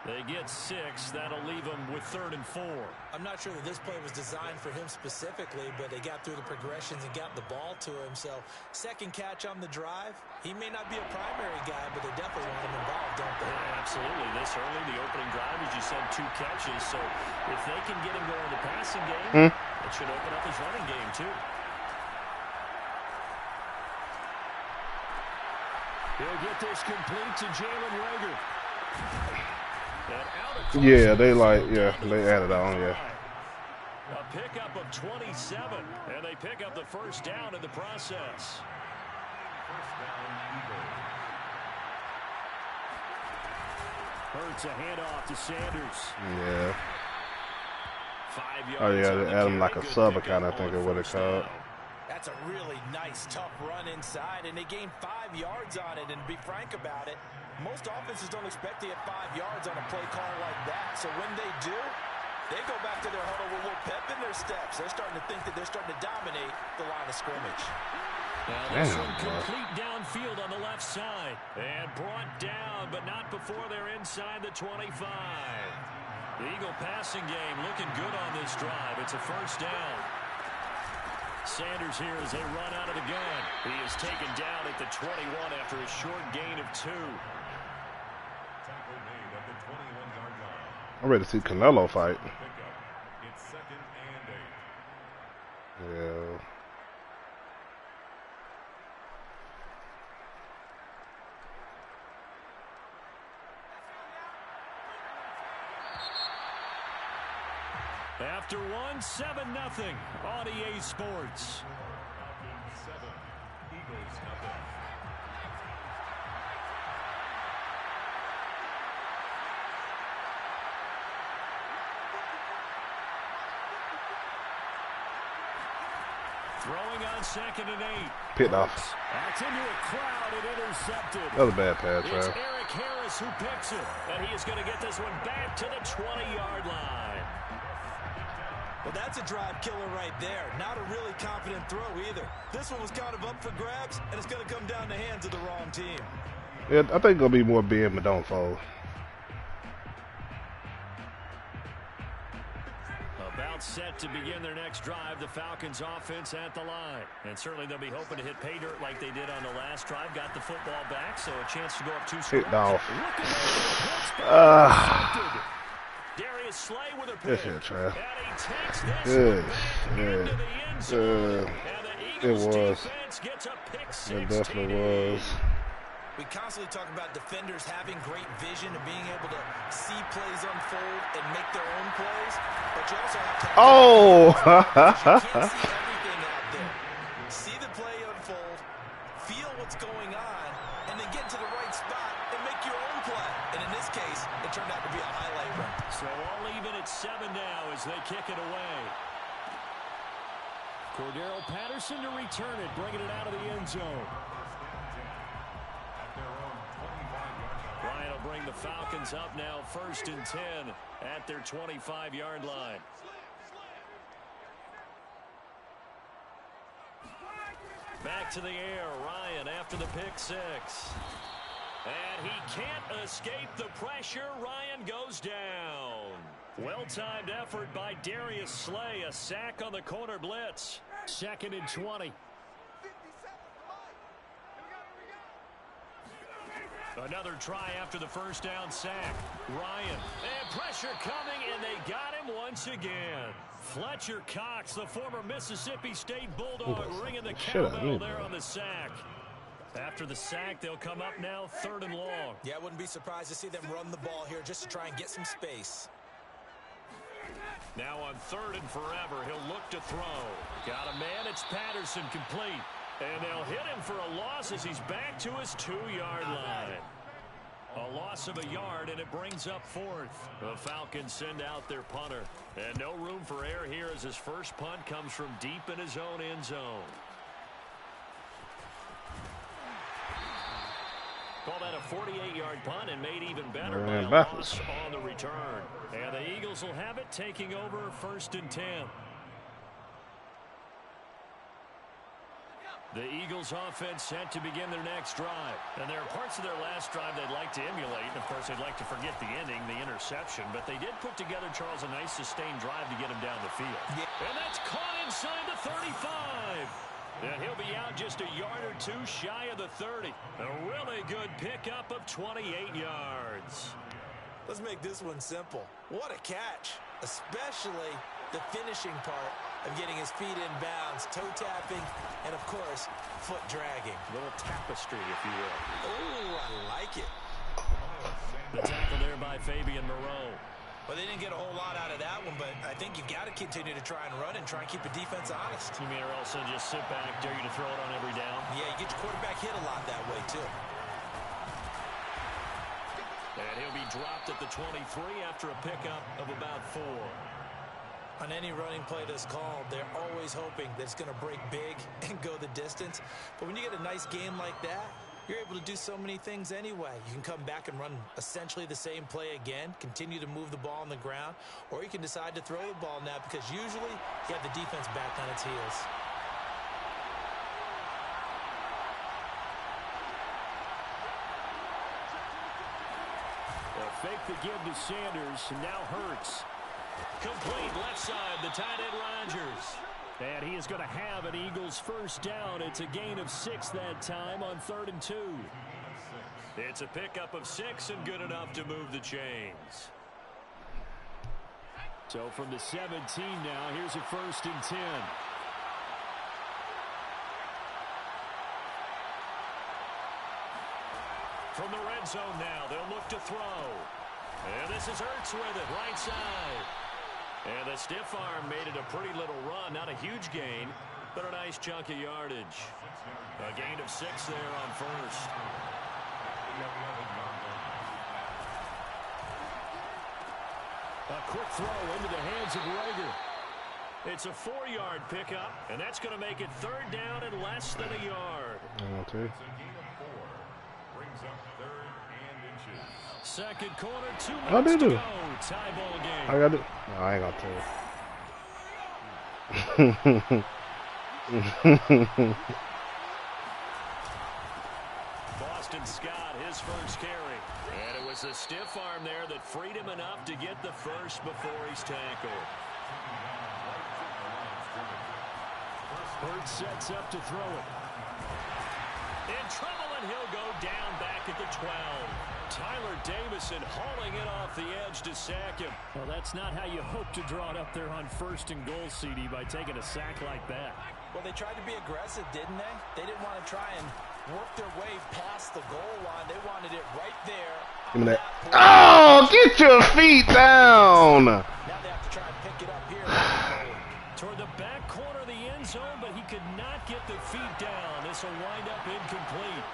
They get 6. That'll leave them with 3rd and 4. I'm not sure that this play was designed for him specifically, but they got through the progressions and got the ball to him. So, second catch on the drive. He may not be a primary guy, but they definitely want him involved, don't they? Yeah, absolutely. This early, the opening drive, as you said, 2 catches. So, if they can get him going in the passing game, it should open up his running game, too. He'll get this complete to Jalen Reagor. Yeah, they added on, yeah. A pickup of 27, and they pick up the first down in the process. Hurts a handoff to Sanders. Yeah. 5 yards. Oh yeah, they add him like a sub account, I think is what it's called. That's a really nice, tough run inside, and they gained 5 yards on it. And to be frank about it, most offenses don't expect to get 5 yards on a play call like that. So when they do, they go back to their huddle with a little pep in their steps. They're starting to think that they're starting to dominate the line of scrimmage. Now this one complete downfield on the left side. And brought down, but not before they're inside the 25. The Eagle passing game looking good on this drive. It's a first down. Sanders here as they run out of the gun. He is taken down at the 21 after a short gain of 2. I'm ready to see Canelo fight. It's 2nd and 8. Yeah. After 1, 7-0 on EA Sports. 7, Eagles nothing. Throwing on 2nd and 8. Picked off. That's into a crowd and intercepted. That was a bad pass, It's right? Eric Harris who picks it. And he is going to get this one back to the 20-yard line. Well, that's a drive killer right there. Not a really confident throw either. This one was kind of up for grabs, and it's going to come down the hands of the wrong team. Yeah, I think it's going to be more big, but don't fold. About set to begin their next drive, the Falcons offense at the line. And certainly they'll be hoping to hit pay dirt like they did on the last drive. Got the football back, so a chance to go up 2 scores. Picked off. Darius Slay with a pick. This is trash. And he takes this Good. one back into the end zone. And the Eagles defense gets a pick 6 It definitely TD. was. We constantly talk about defenders having great vision and being able to see plays unfold and make their own plays. But you also have to have you can't see everything out there. See the play unfold, feel what's going on and then get into the right spot and make your own play. And in this case, it turned out to be a highlight run. So all even at 7 now as they kick it away. Cordero Patterson to return it, bringing it out of the end zone. Ryan will bring the Falcons up now 1st and 10 at their 25-yard line. Back to the air, Ryan after the pick 6. And he can't escape the pressure. Ryan goes down. Well-timed effort by Darius Slay. A sack on the corner blitz. 2nd and 20. Another try after the first down sack. Ryan. And pressure coming, and they got him once again. Fletcher Cox, the former Mississippi State Bulldog, ringing the cowbell there on the sack. After the sack, they'll come up now 3rd and long. Yeah, I wouldn't be surprised to see them run the ball here just to try and get some space. Now on 3rd and forever, he'll look to throw. Got a man, it's Patterson, complete. And they'll hit him for a loss as he's back to his 2-yard line. A loss of a yard, and it brings up 4th. The Falcons send out their punter. And no room for error here as his first punt comes from deep in his own end zone. Call that a 48-yard punt and made even better by a loss on the return. And the Eagles will have it, taking over 1st and 10. The Eagles offense set to begin their next drive. And there are parts of their last drive they'd like to emulate. And, of course, they'd like to forget the ending, the interception. But they did put together, Charles, a nice sustained drive to get him down the field. Yeah. And that's caught inside the 35. And he'll be out just a yard or 2 shy of the 30. A really good pickup of 28 yards. Let's make this one simple. What a catch, especially the finishing part of getting his feet in bounds, toe tapping, and, of course, foot dragging. A little tapestry, if you will. Oh, I like it. The tackle there by Fabian Moreau. Well, they didn't get a whole lot out of that one, but I think you've got to continue to try and run and try and keep the defense honest. You mean or else they'll just sit back, dare you to throw it on every down? Yeah, you get your quarterback hit a lot that way, too. And he'll be dropped at the 23 after a pickup of about 4. On any running play that's called, they're always hoping that it's going to break big and go the distance. But when you get a nice game like that, you're able to do so many things anyway. You can come back and run essentially the same play again, continue to move the ball on the ground, or you can decide to throw the ball now because usually you have the defense back on its heels. A fake the give to Sanders, now Hurts. Complete left side, the tight end Rodgers. And he is going to have an Eagles first down. It's a gain of 6 that time on 3rd and 2. It's a pickup of 6 and good enough to move the chains. So from the 17 now, here's a 1st and 10. From the red zone now, they'll look to throw. And this is Hurts with it, right side. And the stiff arm made it a pretty little run. Not a huge gain, but a nice chunk of yardage. A gain of 6 there on 1st. A quick throw into the hands of Rager. It's a 4-yard pickup, and that's going to make it 3rd down and less than a yard. Okay. Brings up 3rd and inches. Second quarter, 2 minutes to go. Tie ball game. I got it. No, I ain't gonna tell you. Boston Scott, his first carry. And it was a stiff arm there that freed him enough to get the first before he's tackled. Hurts sets up to throw it. In trouble, and he'll go down back at the 12. Tyler Davison hauling it off the edge to sack him. Well, that's not how you hope to draw it up there on 1st and goal, CD, by taking a sack like that. Well, they tried to be aggressive, didn't they? They didn't want to try and work their way past the goal line. They wanted it right there. Give me that. Oh, get your feet down. Now they have to try and pick it up here. Toward the back corner of the end zone, but he could not get the feet down. This will wind up incomplete.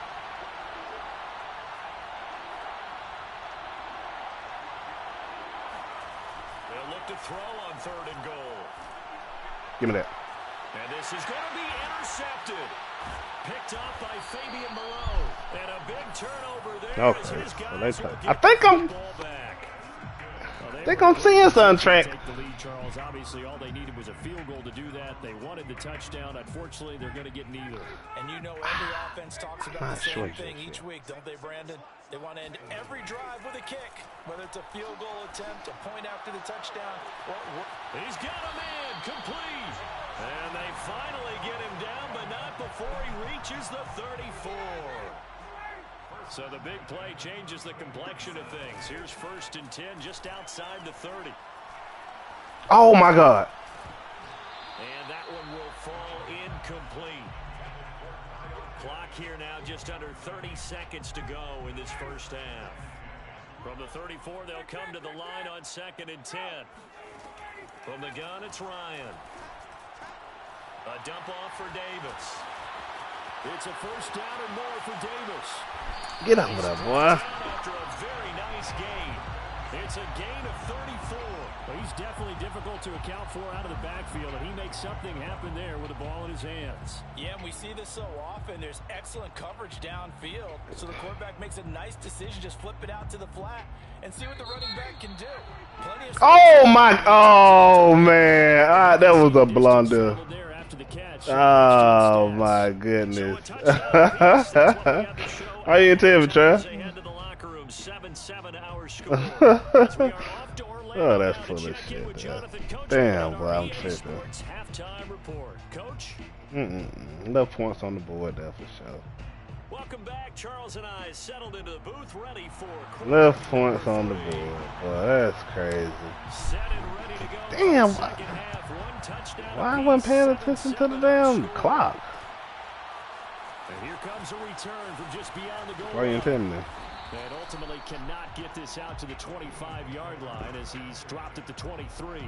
They'll look to throw on 3rd and goal. Give me that. And this is going to be intercepted. Picked up by Fabian Moreau. And a big turnover there. Okay. His guys I think I'm seeing some track. Take the lead, Charles. Obviously, all they needed was a field goal to do that. They wanted the touchdown. Unfortunately, they're going to get neither. And you know every offense talks about the same thing each week, don't they, Brandon? They want to end every drive with a kick, whether it's a field goal attempt, a point after the touchdown, or... He's got a man complete. And they finally get him down, but not before he reaches the 34. So the big play changes the complexion of things. Here's 1st and 10 just outside the 30. Oh, my God. And that one will fall incomplete. Clock here now just under 30 seconds to go in this first half. From the 34, they'll come to the line on 2nd and 10. From the gun, it's Ryan. A dump off for Davis. It's a 1st down and more for Davis. Get over there, boy. After a very nice gain. It's a gain of 34. Well, he's definitely difficult to account for out of the backfield, and he makes something happen there with the ball in his hands. Yeah, and we see this so often. There's excellent coverage downfield, so the quarterback makes a nice decision. Just flip it out to the flat and see what the running back can do. Plenty of oh, man. That was a blunder. Oh, my goodness. How you tell me, Trev? Oh, that's full of shit, man. Damn, boy, I'm tripping. No points on the board there for sure. Welcome back. Charles and I settled into the booth, ready for left points on the board. Boy, that's crazy. Damn. Why I wasn't paying attention to the damn clock? And here comes a return from just beyond the goal. Why are you intending me? And ultimately cannot get this out to the 25-yard line as he's dropped at the 23.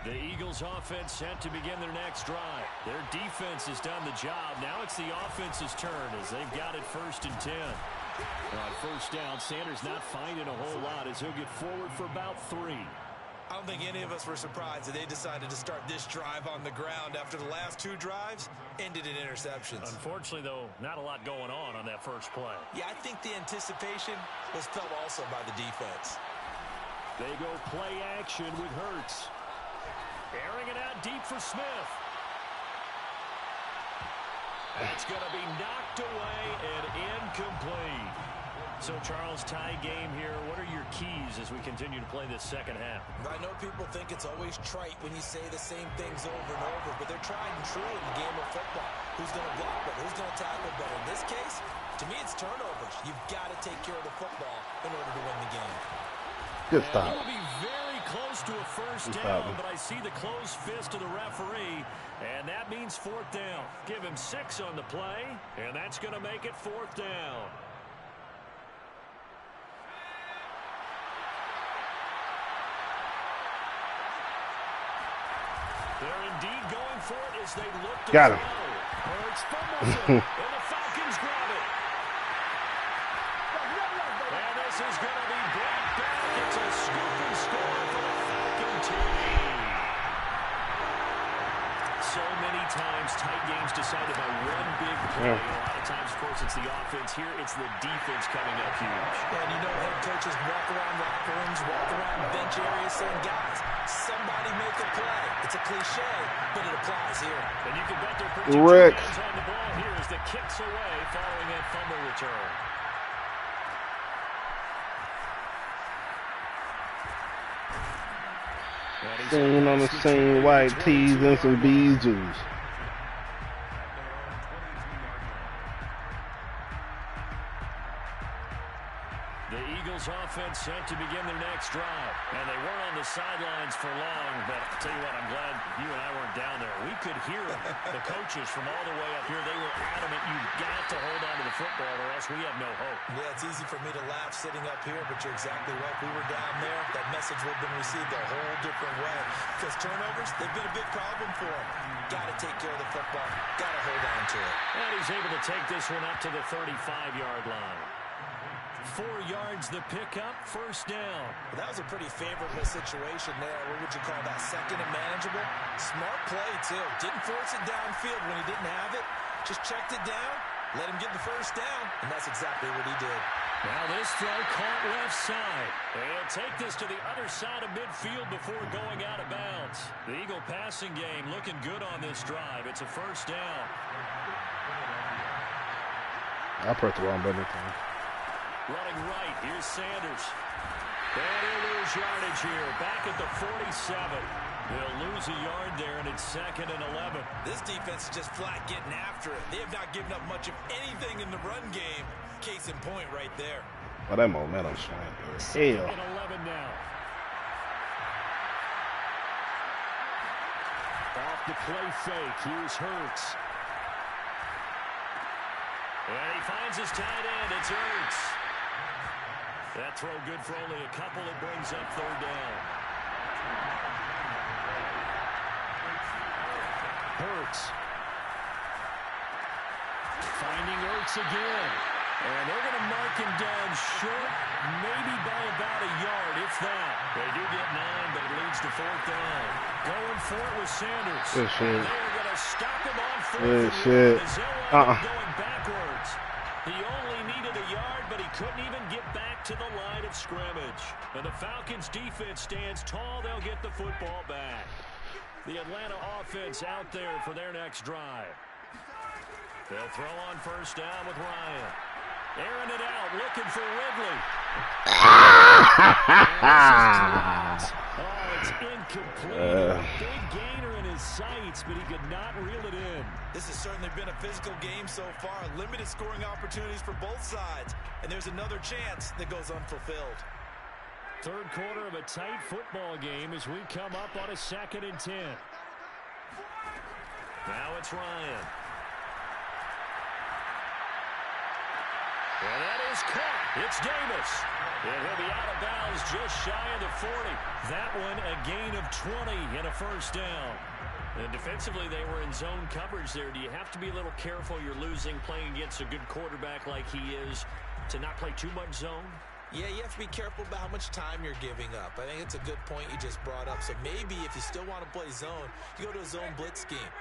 The Eagles offense set to begin their next drive. Their defense has done the job. Now it's the offense's turn as they've got it 1st and 10. On 1st down, Sanders not finding a whole lot as he'll get forward for about 3. I don't think any of us were surprised that they decided to start this drive on the ground after the last 2 drives ended in interceptions. Unfortunately, though, not a lot going on that first play. Yeah, I think the anticipation was felt also by the defense. They go play action with Hurts. Airing it out deep for Smith. That's going to be knocked away and incomplete. So, Charles, tie game here. What are your keys as we continue to play this second half? I know people think it's always trite when you say the same things over and over, but they're tried and true in the game of football. Who's going to block better? Who's going to tackle better? In this case, to me, it's turnovers. You've got to take care of the football in order to win the game. Good stop. He will be very close to a 1st down, but I see the closed fist of the referee, and that means 4th down. Give him 6 on the play, and that's going to make it 4th down. They're indeed going for it as they look to got him. Hurts fumbles it, and the Falcons grab it. And this is going to be brought back. It's a scoop and score for the Falcon team. So many times, tight games decided by one big play. A lot of times, of course, it's the offense. Here, it's the defense coming up huge. And you know, head coaches walk around locker rooms, walk around bench areas saying, guys, somebody make a play. It's a cliche, but it applies here. And you can bet they're pretty good hands on the ball here as the kicks away following that fumble return. Singing on the same white tees and some beezers. The Eagles offense set to begin their next drive. And they weren't on the sidelines for long, but I'll tell you what, I'm glad you and I weren't down there. We could hear the coaches from all the way up here. They were adamant, you've got to hold on to the football or else we have no hope. Yeah, it's easy for me to laugh sitting up here, but you're exactly right. We were down there. That message would have been received a whole different way. Because turnovers, they've been a big problem for them. Got to take care of the football. Got to hold on to it. And he's able to take this one up to the 35-yard line. 4 yards the pickup, first down. Well, that was a pretty favorable situation there. What would you call that? Second and manageable? Smart play, too. Didn't force it downfield when he didn't have it. Just checked it down, let him get the first down, and that's exactly what he did. Now this throw caught left side. They'll take this to the other side of midfield before going out of bounds. The Eagle passing game looking good on this drive. It's a first down. I pressed the wrong button. Running right, here's Sanders. And he'll lose yardage here, back at the 47. They'll lose a yard there, and it's 2nd and 11. This defense is just flat getting after it. They have not given up much of anything in the run game. Case in point right there. Oh, that momentum swing. Hell. 11 now. Off the play fake. Here's Hurts. And he finds his tight end. It's Hurts. That throw good for only a couple. It brings up 3rd down. Hurts. Finding Hurts again. And they're going to mark him down short, maybe by about a yard, if that. They do get 9, but it leads to 4th down. Going for it with Sanders. Good shit. They're going to stop him on 4th. Good shit. Going backwards. He only needed a yard, but he couldn't even get back to the line of scrimmage. And the Falcons' defense stands tall. They'll get the football back. The Atlanta offense out there for their next drive. They'll throw on first down with Ryan. Airing it out, looking for Ridley. Oh, it's incomplete. Big gainer in his sights, but he could not reel it in. This has certainly been a physical game so far. Limited scoring opportunities for both sides. And there's another chance that goes unfulfilled. 3rd quarter of a tight football game as we come up on a 2nd and 10. Now it's Ryan. And that is caught. It's Davis. And he'll be out of bounds just shy of the 40. That one a gain of 20 and a first down. And defensively, they were in zone coverage there. Do you have to be a little careful? You're losing, playing against a good quarterback like he is, to not play too much zone? Yeah, you have to be careful about how much time you're giving up. I think it's a good point you just brought up. So maybe if you still want to play zone, you go to a zone blitz scheme.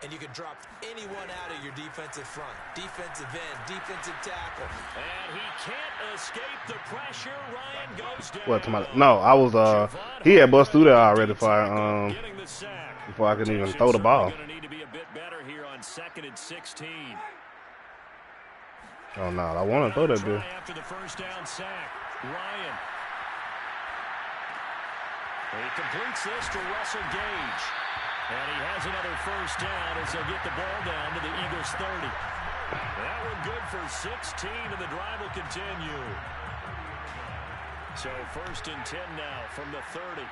And you can drop anyone out of your defensive front. Defensive end, defensive tackle. And he can't escape the pressure. Ryan goes down. What, no, I was, he had bust through there already before I could even throw the ball. Going to need to be a bit better here on 2nd and 16. Oh, no, I want to throw that bit. After the first down sack, Ryan. He completes this to Russell Gage. And he has another first down as they'll get the ball down to the Eagles 30. That one good for 16, and the drive will continue. So 1st and 10 now from the 30.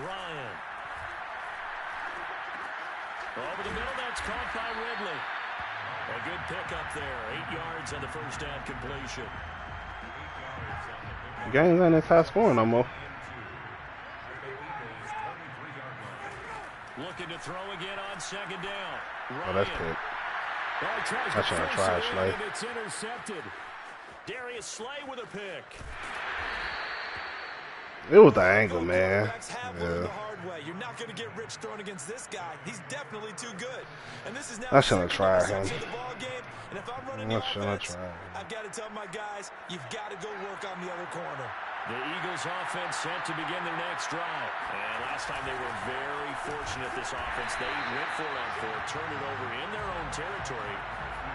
Ryan. Over the middle, that's caught by Ridley. A good pickup there. 8 yards on the first down completion. The game's ain't as high scoring no more. Looking to throw again on 2nd down. Ryan. Oh, that's good. That's trying to try Slay. It's intercepted. Darius Slay with a pick. It was the angle, man. Yeah. You're not going to get rich throwing against this guy. He's definitely too good. And this is now I shouldn't try him. And if I'm running the offense, I've got to tell my guys, you've got to go work on the other corner. The Eagles offense set to begin their next drive. And last time they were very fortunate, this offense. They went for it on 4, turned it over in their own territory,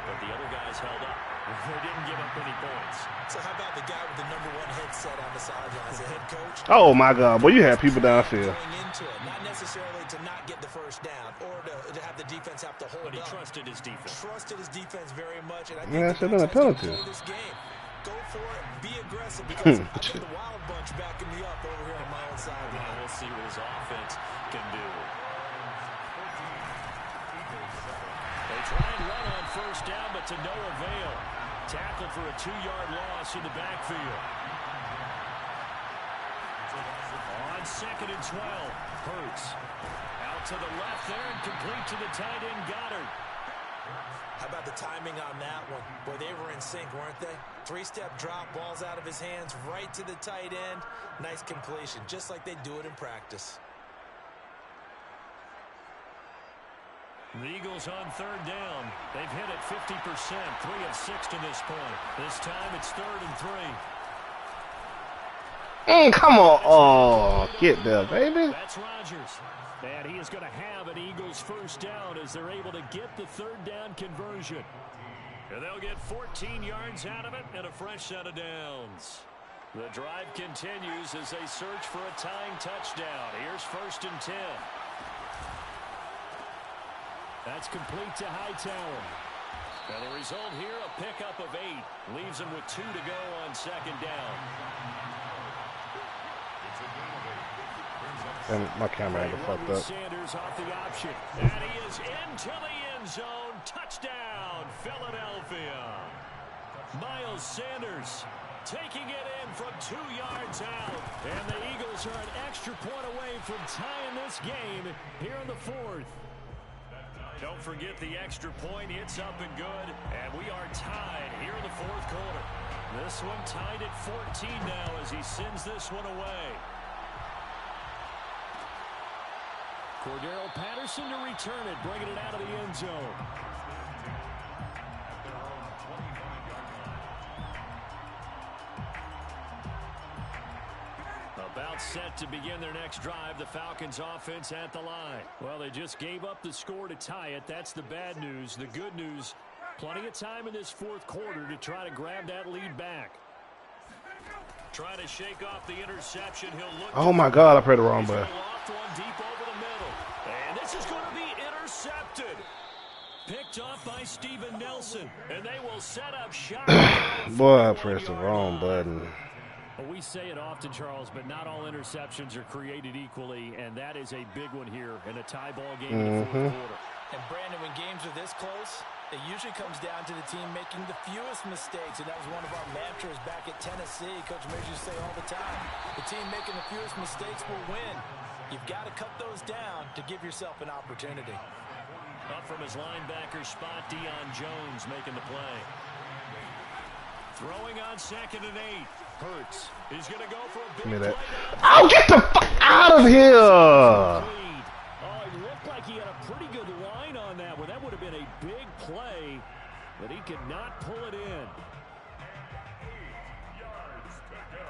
but the other guys held up. They didn't give up any points. So how about the guy with the #1 headset on the sidelines, the head coach? Oh my God, boy, you had people downfield. Going into it, not necessarily to not get the first down or to have the defense have to hold But he up. trusted his defense. Trusted his defense very much, and I Yeah, think should the have been a Deuces penalty. play this game. Go for it, be aggressive, because I think the Wild Bunch backing me up over here on my own side. Yeah, we'll see what his offense can do. They try and run on first down, but to no avail. Tackle for a 2-yard loss in the backfield. On 2nd and 12, Hurts. Out to the left there and complete to the tight end, Goddard. How about the timing on that one? Boy, they were in sync, weren't they? 3-step drop, ball's out of his hands, right to the tight end. Nice completion, just like they do it in practice. The Eagles on 3rd down. They've hit it 50%, 3 of 6 to this point. This time it's 3rd and 3. Come on. Oh, get there, baby. That's Rodgers. And he is going to have an Eagles first down as they're able to get the 3rd down conversion. And they'll get 14 yards out of it and a fresh set of downs. The drive continues as they search for a tying touchdown. Here's 1st and 10. That's complete to Hightower. And the result here, a pickup of 8. Leaves them with 2 to go on 2nd down. And my camera had fucked up. Sanders off the option. And he is into the end zone. Touchdown, Philadelphia. Miles Sanders taking it in from 2 yards out. And the Eagles are an extra point away from tying this game here in the 4th. Don't forget the extra point. It's up and good. And we are tied here in the 4th quarter. This one tied at 14 now as he sends this one away. Cordero Patterson to return it, bringing it out of the end zone. About set to begin their next drive, the Falcons offense at the line. Well, they just gave up the score to tie it. That's the bad news. The good news, plenty of time in this 4th quarter to try to grab that lead back. Trying to shake off the interception. He'll look. Oh my God, I prayed the wrong button. One deep over the middle. And this is going to be intercepted. Picked off by Steven Nelson. And they will set up shot. Boy, I pressed the wrong button. Well, we say it often, Charles, but not all interceptions are created equally, and that is a big one here in a tie ball game in the 4th quarter. And Brandon, when games are this close, it usually comes down to the team making the fewest mistakes, and that was one of our mantras back at Tennessee. Coach Major used to say all the time, the team making the fewest mistakes will win. You've got to cut those down to give yourself an opportunity. Up from his linebacker spot, Deion Jones making the play. Throwing on 2nd and 8. Hurts. He's going to go for a big Give me that. play. Oh, get the fuck out of here! Oh, it looked like he had a pretty good line on that one. That would have been a big play, but he could not pull it in.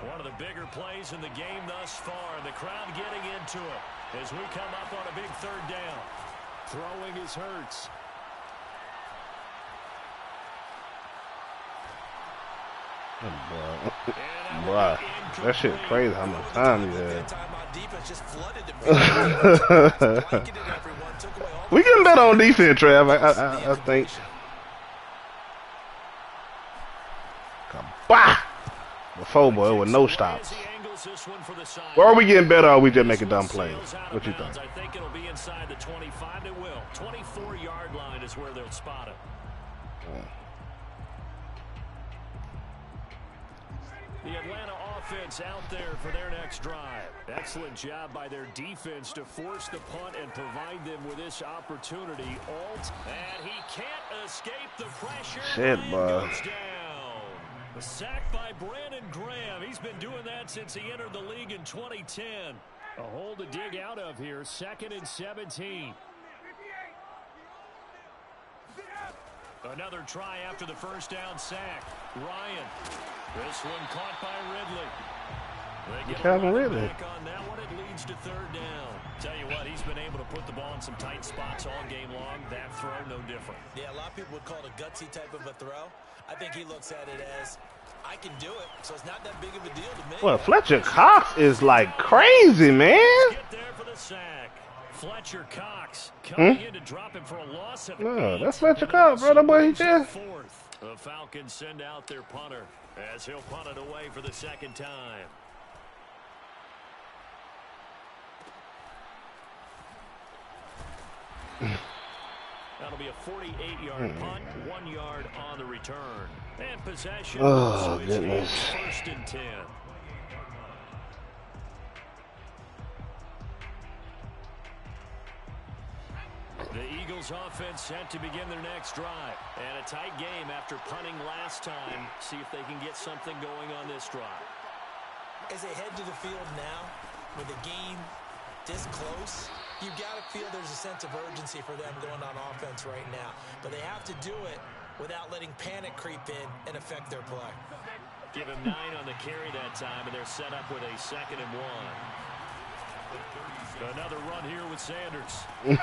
One of the bigger plays in the game thus far. The crowd getting into it as we come up on a big 3rd down. Throwing is Hurts. Boy, that shit crazy how much time you had. We getting better on defense, Trav. I think. Bah! Before, boy, with no stops. Or are we getting better, or are we just making dumb plays? What you think? I think it'll be inside the 25. It will. 24-yard line is where they'll spot it. The Atlanta offense out there for their next drive. Excellent job by their defense to force the punt and provide them with this opportunity. Alt, and he can't escape the pressure. Shit, boy. A sack by Brandon Graham. He's been doing that since he entered the league in 2010. A hole to dig out of here. 2nd and 17. Another try after the first down sack. Ryan. This one caught by Ridley. They get Calvin a Ridley. back on that one. It leads to 3rd down. Tell you what, he's been able to put the ball in some tight spots all game long. That throw, no different. Yeah, a lot of people would call it a gutsy type of a throw. I think he looks at it as, I can do it, so it's not that big of a deal to me. Well, Fletcher Cox is like crazy, man. Get there for the sack. Fletcher Cox coming in to drop him for a loss of 8. That's Fletcher Cox, bro. That boy, he just... The Falcons send out their punter as he'll punt it away for the second time. That'll be a 48-yard punt, 1 yard on the return. And possession. Oh, goodness. First and 10. The Eagles offense set to begin their next drive. And a tight game after punting last time. See if they can get something going on this drive. As they head to the field now, with the game this close, you've got to feel there's a sense of urgency for them going on offense right now. But they have to do it without letting panic creep in and affect their play. Give him 9 on the carry that time, and they're set up with a 2nd and 1. Another run here with Sanders. And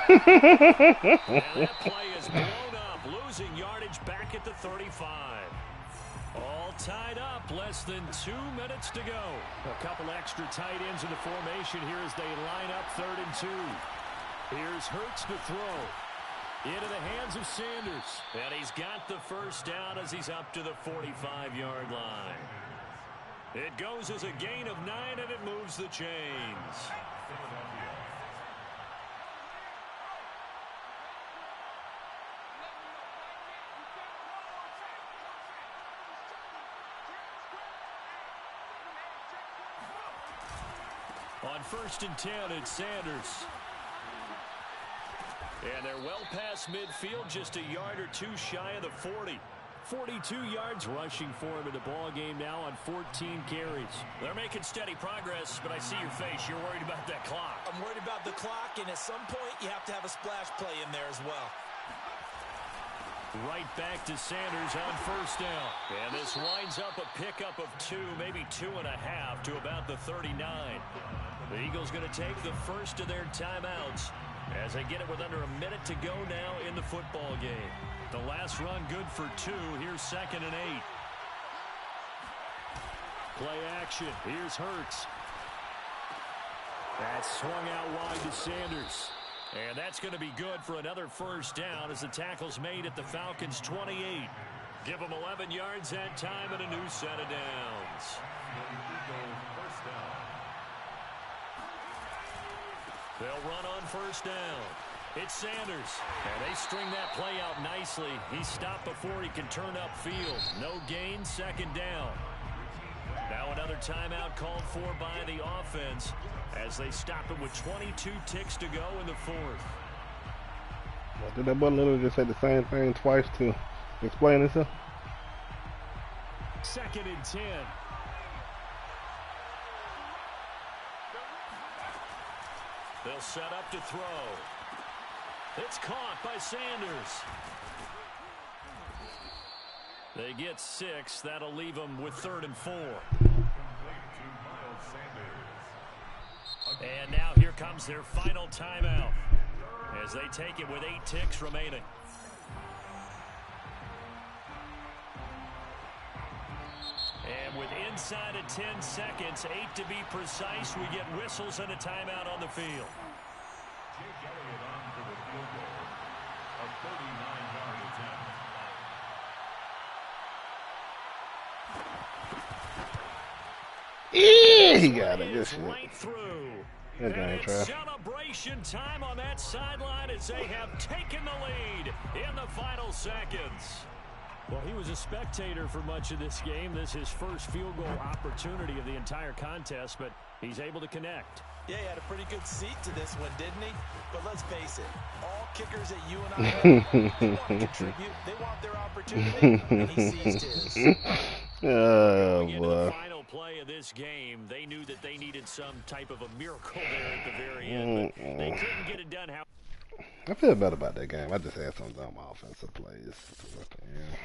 that play is blown up, losing yardage back at the 35. All tied up, less than 2 minutes to go. A couple extra tight ends in the formation here as they line up 3rd and 2. Here's Hurts to throw. Into the hands of Sanders. And he's got the first down as he's up to the 45-yard line. It goes as a gain of 9, and it moves the chains. On 1st and 10, it's Sanders. And they're well past midfield, just a yard or 2 shy of the 40. 42 yards rushing for him in the ball game now on 14 carries. They're making steady progress, but I see your face. You're worried about that clock. I'm worried about the clock, and at some point, you have to have a splash play in there as well. Right back to Sanders on 1st down. And this winds up a pickup of 2, maybe 2.5 to about the 39. The Eagles going to take the first of their timeouts as they get it with under a minute to go now in the football game. The last run good for 2. Here's 2nd and 8. Play action. Here's Hurts. That's swung out wide to Sanders. And that's going to be good for another first down as the tackle's made at the Falcons' 28. Give them 11 yards that time and a new set of downs. They'll run on 1st down. It's Sanders. And they string that play out nicely. He's stopped before he can turn upfield. No gain, 2nd down. Now another timeout called for by the offense as they stop it with 22 ticks to go in the 4th. Well, did that boy literally just say the same thing twice to explain himself? 2nd and 10. They'll set up to throw. It's caught by Sanders. They get 6. That'll leave them with 3rd and 4. And now here comes their final timeout as they take it with 8 ticks remaining. And with inside of 10 seconds, 8 to be precise, we get whistles and a timeout on the field. He got it. Good shit. Right through. That guy ain't trash. Celebration time on that sideline as they have taken the lead in the final seconds. Well, he was a spectator for much of this game. This is his first field goal opportunity of the entire contest, but he's able to connect. Yeah, he had a pretty good seat to this one, didn't he? But let's face it, all kickers that you and I have, they want to contribute. They want their opportunity, and he seized his. Oh, Into boy. the final play of this game, they knew that they needed some type of a miracle there at the very end, but they couldn't get it done. How I feel better about that game. I just had some dumb offensive plays. Yeah.